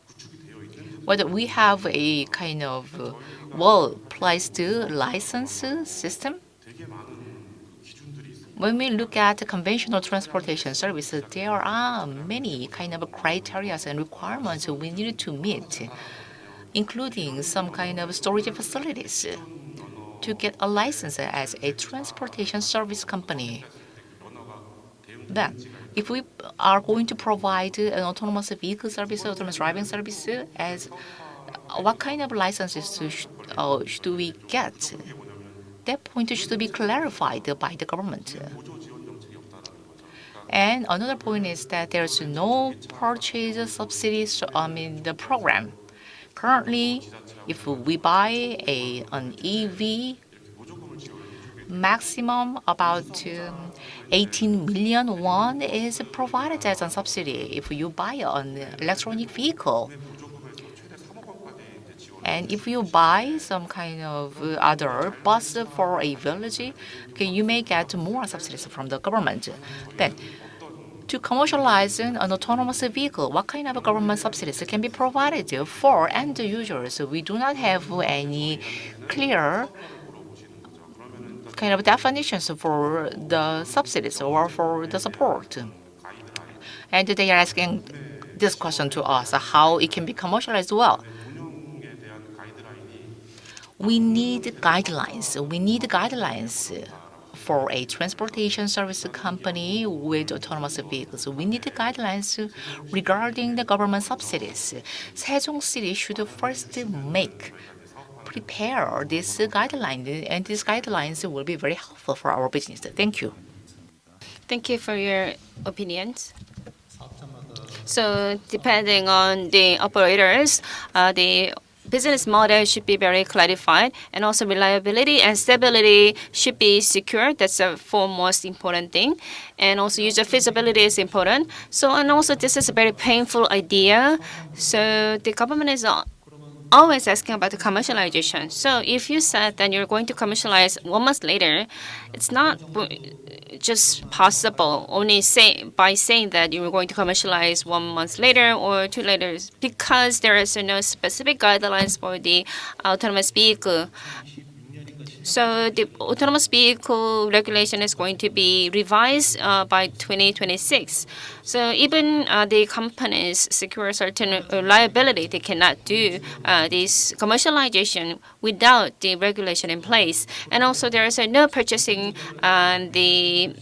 구축이 되어 있는지 whether we have a kind of well-placed license system. 되게 많은 그 기준들이 있습니다. When we look at conventional transportation services, there are many kind of criteria and requirements we need to meet, including some kind of storage facilities to get a license as a transportation service company. Then, if we are going to provide an autonomous vehicle service, autonomous driving service, as what kind of licenses should we get? That point should be clarified by the government. And another point is that there's no purchase subsidies, the program. Currently, if we buy an EV, maximum about 18 million won is provided as a subsidy if you buy an electronic vehicle. And if you buy some kind of other bus for a village, okay, you may get more subsidies from the government. Then, to commercialize an autonomous vehicle, what kind of government subsidies can be provided for end users? We do not have any clear kind of definitions for the subsidies or for the support. And they are asking this question to us, how it can be commercialized well. We need guidelines. We need guidelines for a transportation service company with autonomous vehicles. We need guidelines regarding the government subsidies. Sejong City should first prepare this guideline, and these guidelines will be very helpful for our business. Thank you. Thank you for your opinions. So depending on the operators, the business model should be very clarified, and also reliability and stability should be secured. That's the foremost important thing. And also user feasibility is important. So, and also this is a very painful idea. So the government is always asking about the commercialization. So if you said that you're going to commercialize 1 month later, it's not just possible only by saying that you're going to commercialize 1 month later or 2 later, because there is no specific guidelines for the autonomous vehicle. So the autonomous vehicle regulation is going to be revised by 2026. So even the companies secure certain liability, they cannot do this commercialization without the regulation in place. And also there is no purchasing the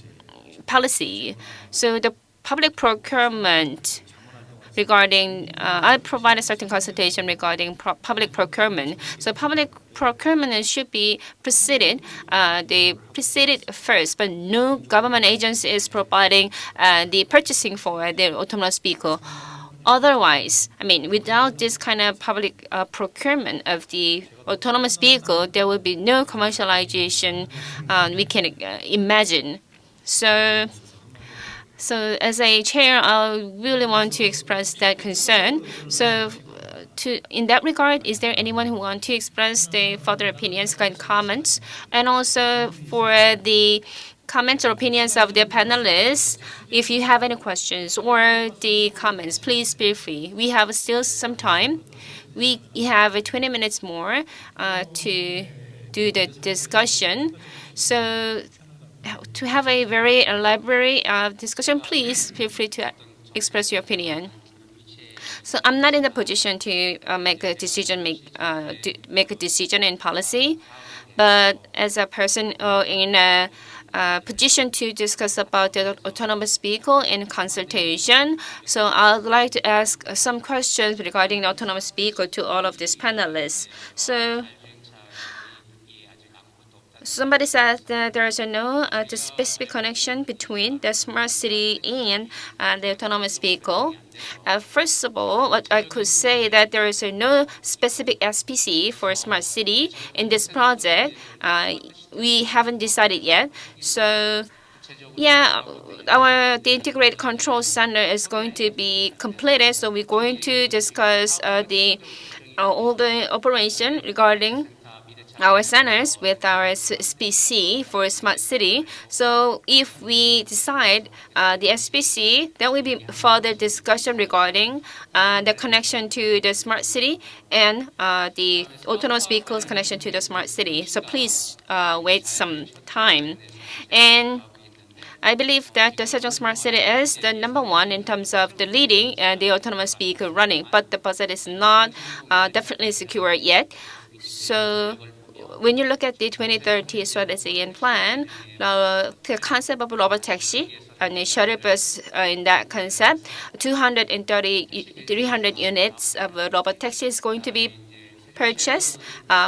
policy. So the public procurement regarding, I provide a certain consultation regarding public procurement. So public procurement should be preceded. They preceded first, but no government agency is providing the purchasing for the autonomous vehicle. Otherwise, I mean, without this kind of public procurement of the autonomous vehicle, there will be no commercialization we can imagine. So as a chair, I really want to express that concern. So in that regard, is there anyone who want to express the further opinions and comments? And also for the comments or opinions of the panelists, if you have any questions or the comments, please feel free. We have still some time. We have 20 minutes more to do the discussion. So to have a very elaborate discussion, please feel free to express your opinion. So I'm not in the position to make a decision in policy, but as a person in a position to discuss about the autonomous vehicle in consultation, so I'd like to ask some questions regarding the autonomous vehicle to all of these panelists. So somebody said that there is no the specific connection between the smart city and the autonomous vehicle. First of all, what I could say that there is no specific SPC for smart city in this project. We haven't decided yet. So yeah, the integrated control center is going to be completed. So we're going to discuss all the operation regarding our centers with our SPC for smart city. So if we decide the SPC, there will be further discussion regarding the connection to the smart city and the autonomous vehicles connection to the smart city. So please wait some time. And I believe that the Sejong Smart City is the #1 in terms of the leading the autonomous vehicle running, but the budget is not definitely secure yet. So when you look at the 2030 strategy and plan, the concept of robot taxi and a shuttle bus in that concept, 300 units of robot taxi is going to be purchased,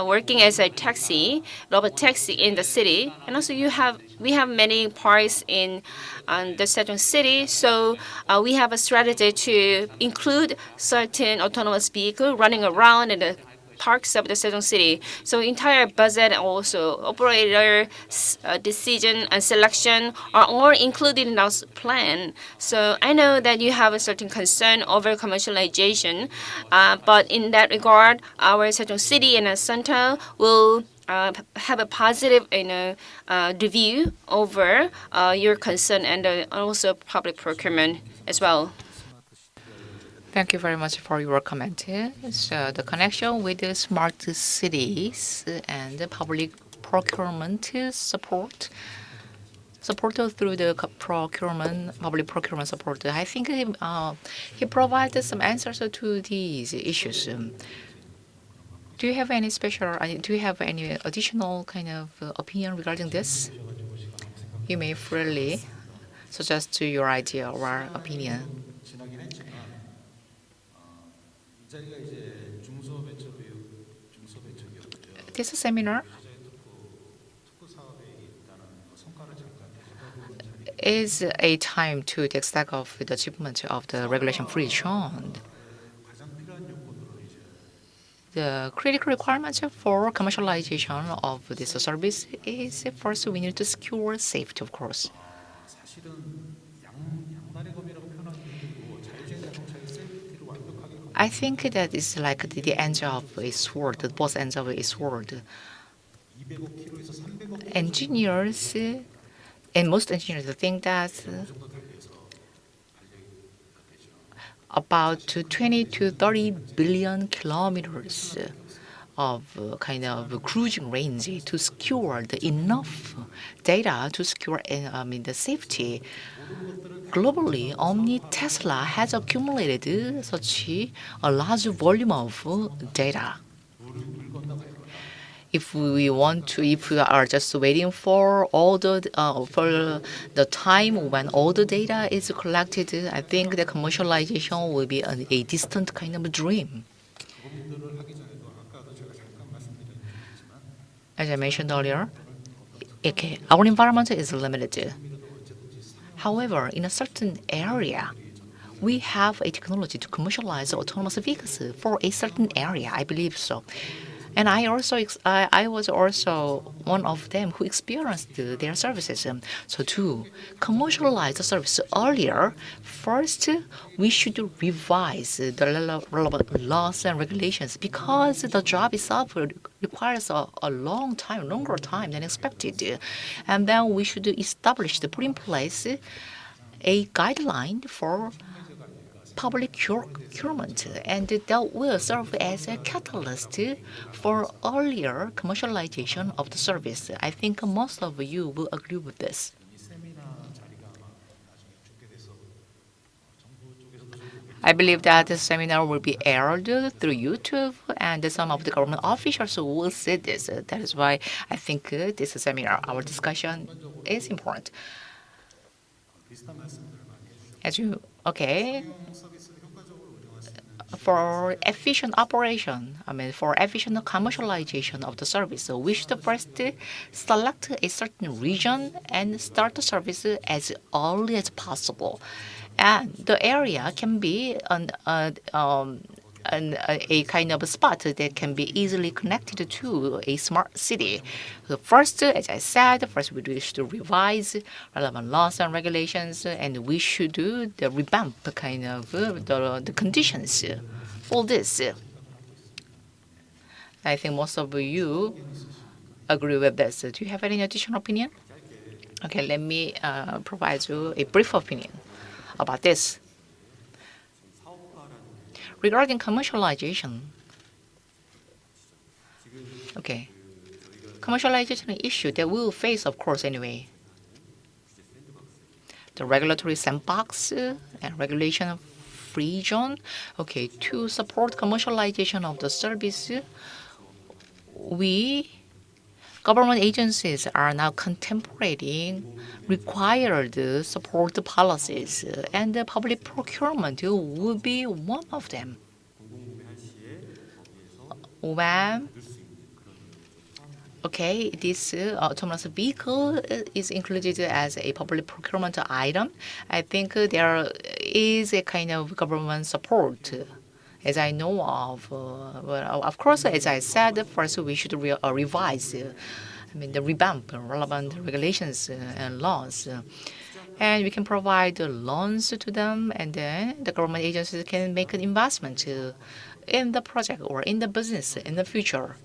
working as a robot taxi in the city. And also we have many parks in the Sejong city, so we have a strategy to include certain autonomous vehicle running around in the parks of the Sejong city. So entire budget and also operator decision and selection are all included in our plan. So I know that you have a certain concern over commercialization, but in that regard, our Sejong city and center will have a positive review over your concern and also public procurement as well. Thank you very much for your comment. So the connection with the smart cities and the public procurement support through the public procurement support. I think he provided some answers to these issues. Do you have any additional kind of opinion regarding this? You may freely suggest your idea or opinion. This seminar is a time to take stock of the achievement of the regulation-free zone. The critical requirements for commercialization of this service is first we need to secure safety, of course. I think that is like the ends of a sword, both ends of a sword. Engineers and most engineers think that about 20 to 30 billion kilometers of kind of cruising range to secure the enough data to secure the safety. Globally, only Tesla has accumulated such a large volume of data. If we are just waiting for the time when all the data is collected, I think the commercialization will be a distant kind of dream. As I mentioned earlier, okay, our environment is limited. However, in a certain area, we have a technology to commercialize autonomous vehicles for a certain area. I believe so. And I was also one of them who experienced their services. So to commercialize the service earlier, first we should revise the relevant laws and regulations because the job itself requires a longer time than expected. And then we should put in place a guideline for public procurement, and that will serve as a catalyst for earlier commercialization of the service. I think most of you will agree with this. I believe that the seminar will be aired through YouTube, and some of the government officials will see this. That is why I think this seminar, our discussion, is important. Okay, for efficient operation, for efficient commercialization of the service, so we should first select a certain region and start the service as early as possible. And the area can be a kind of a spot that can be easily connected to a smart city. So first, as I said, we should revise relevant laws and regulations, and we should do the revamp kind of the conditions for this. I think most of you agree with this. Do you have any additional opinion? Okay, let me provide you a brief opinion about this. Regarding commercialization, okay, commercialization issue that we will face, of course, anyway. The regulatory sandbox and regulation free zone. Okay, to support commercialization of the service, government agencies are now contemplating required support policies, and the public procurement will be one of them. When this autonomous vehicle is included as a public procurement item, I think there is a kind of government support. As I know of, of course, as I said, first we should revise, the revamp relevant regulations and laws. And we can provide loans to them, and then the government agencies can make an investment in the project or in the business in the future.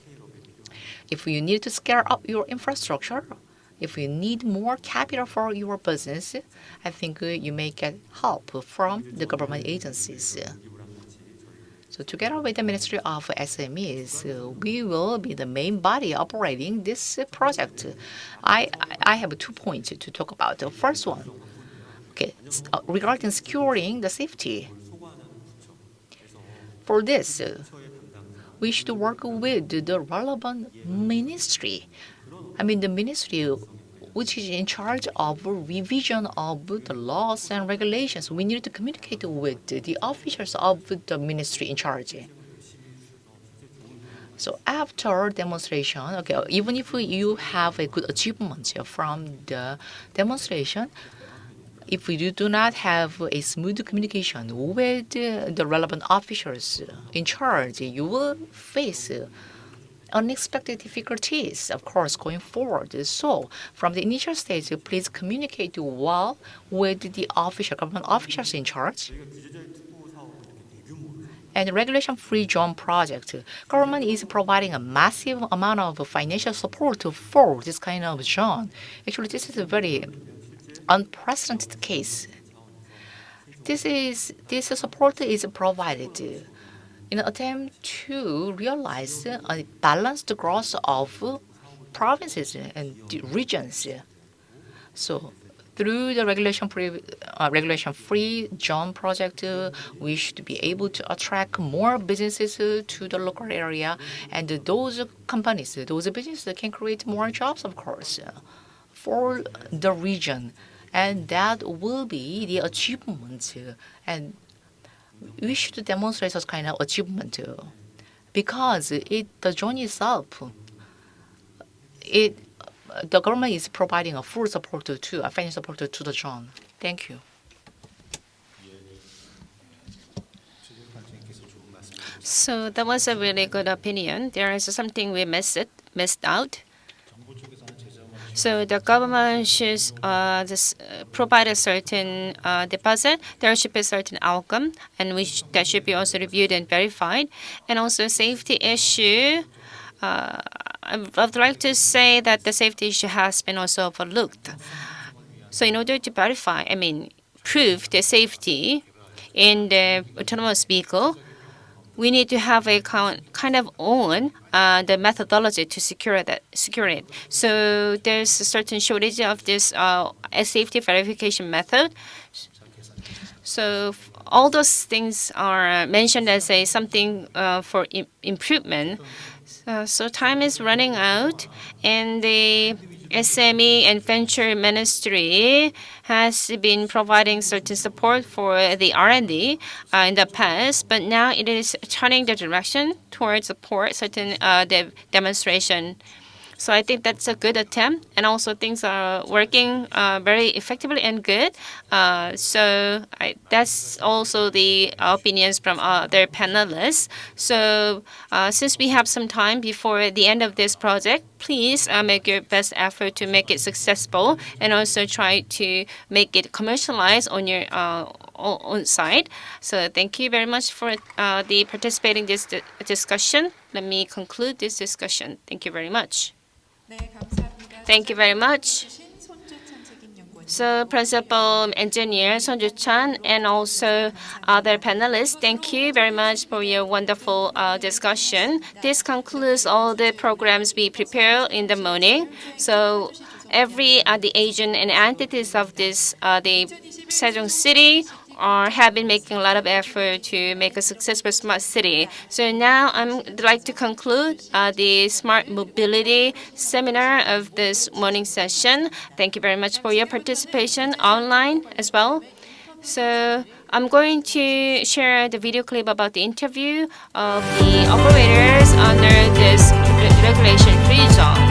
If you need to scale up your infrastructure, if you need more capital for your business, I think you may get help from the government agencies. So together with the Ministry of SMEs, we will be the main body operating this project. I have 2 points to talk about. The first one, regarding securing the safety. For this, we should work with the relevant ministry. The ministry which is in charge of revision of the laws and regulations. We need to communicate with the officers of the ministry in charge. So after demonstration, even if you have a good achievement from the demonstration, if you do not have a smooth communication with the relevant officers in charge, you will face unexpected difficulties, of course, going forward. So from the initial stage, please communicate well with the government officials in charge. and regulation-free zone project. Government is providing a massive amount of financial support for this kind of zone. Actually, this is a very unprecedented case. This support is provided in an attempt to realize a balanced growth of provinces and regions. So through the regulation-free zone project, we should be able to attract more businesses to the local area, and those companies, those businesses can create more jobs, of course, for the region, and that will be the achievement. And we should demonstrate such kind of achievement because the zone itself, the government is providing a full support to financial support to the zone. Thank you. So that was a really good opinion. There is something we missed out. So the government should just provide a certain deposit. There should be a certain outcome, and that should be also reviewed and verified. And also safety issue. I would like to say that the safety issue has been also overlooked. So in order to verify, prove the safety in the autonomous vehicle, we need to have a kind of own the methodology to secure it. So there's a certain shortage of this safety verification method. So all those things are mentioned as something for improvement. So time is running out, and the SME and Venture Ministry has been providing certain support for the R&D in the past, but now it is turning the direction towards support certain demonstration. So I think that's a good attempt, and also things are working very effectively and good. That's also the opinions from other panelists. So since we have some time before the end of this project, please make your best effort to make it successful, and also try to make it commercialized on your own side. So thank you very much for the participating in this discussion. Let me conclude this discussion. Thank you very much. Thank you very much. So Principal Engineer Sonju Chan and also other panelists, thank you very much for your wonderful discussion. This concludes all the programs we prepare in the morning. So the agent and entities of this the Sejong City have been making a lot of effort to make a successful smart city. So now I'd like to conclude the smart mobility seminar of this morning session. Thank you very much for your participation online as well. So I'm going to share the video clip about the interview of the operators under this regulation-free zone.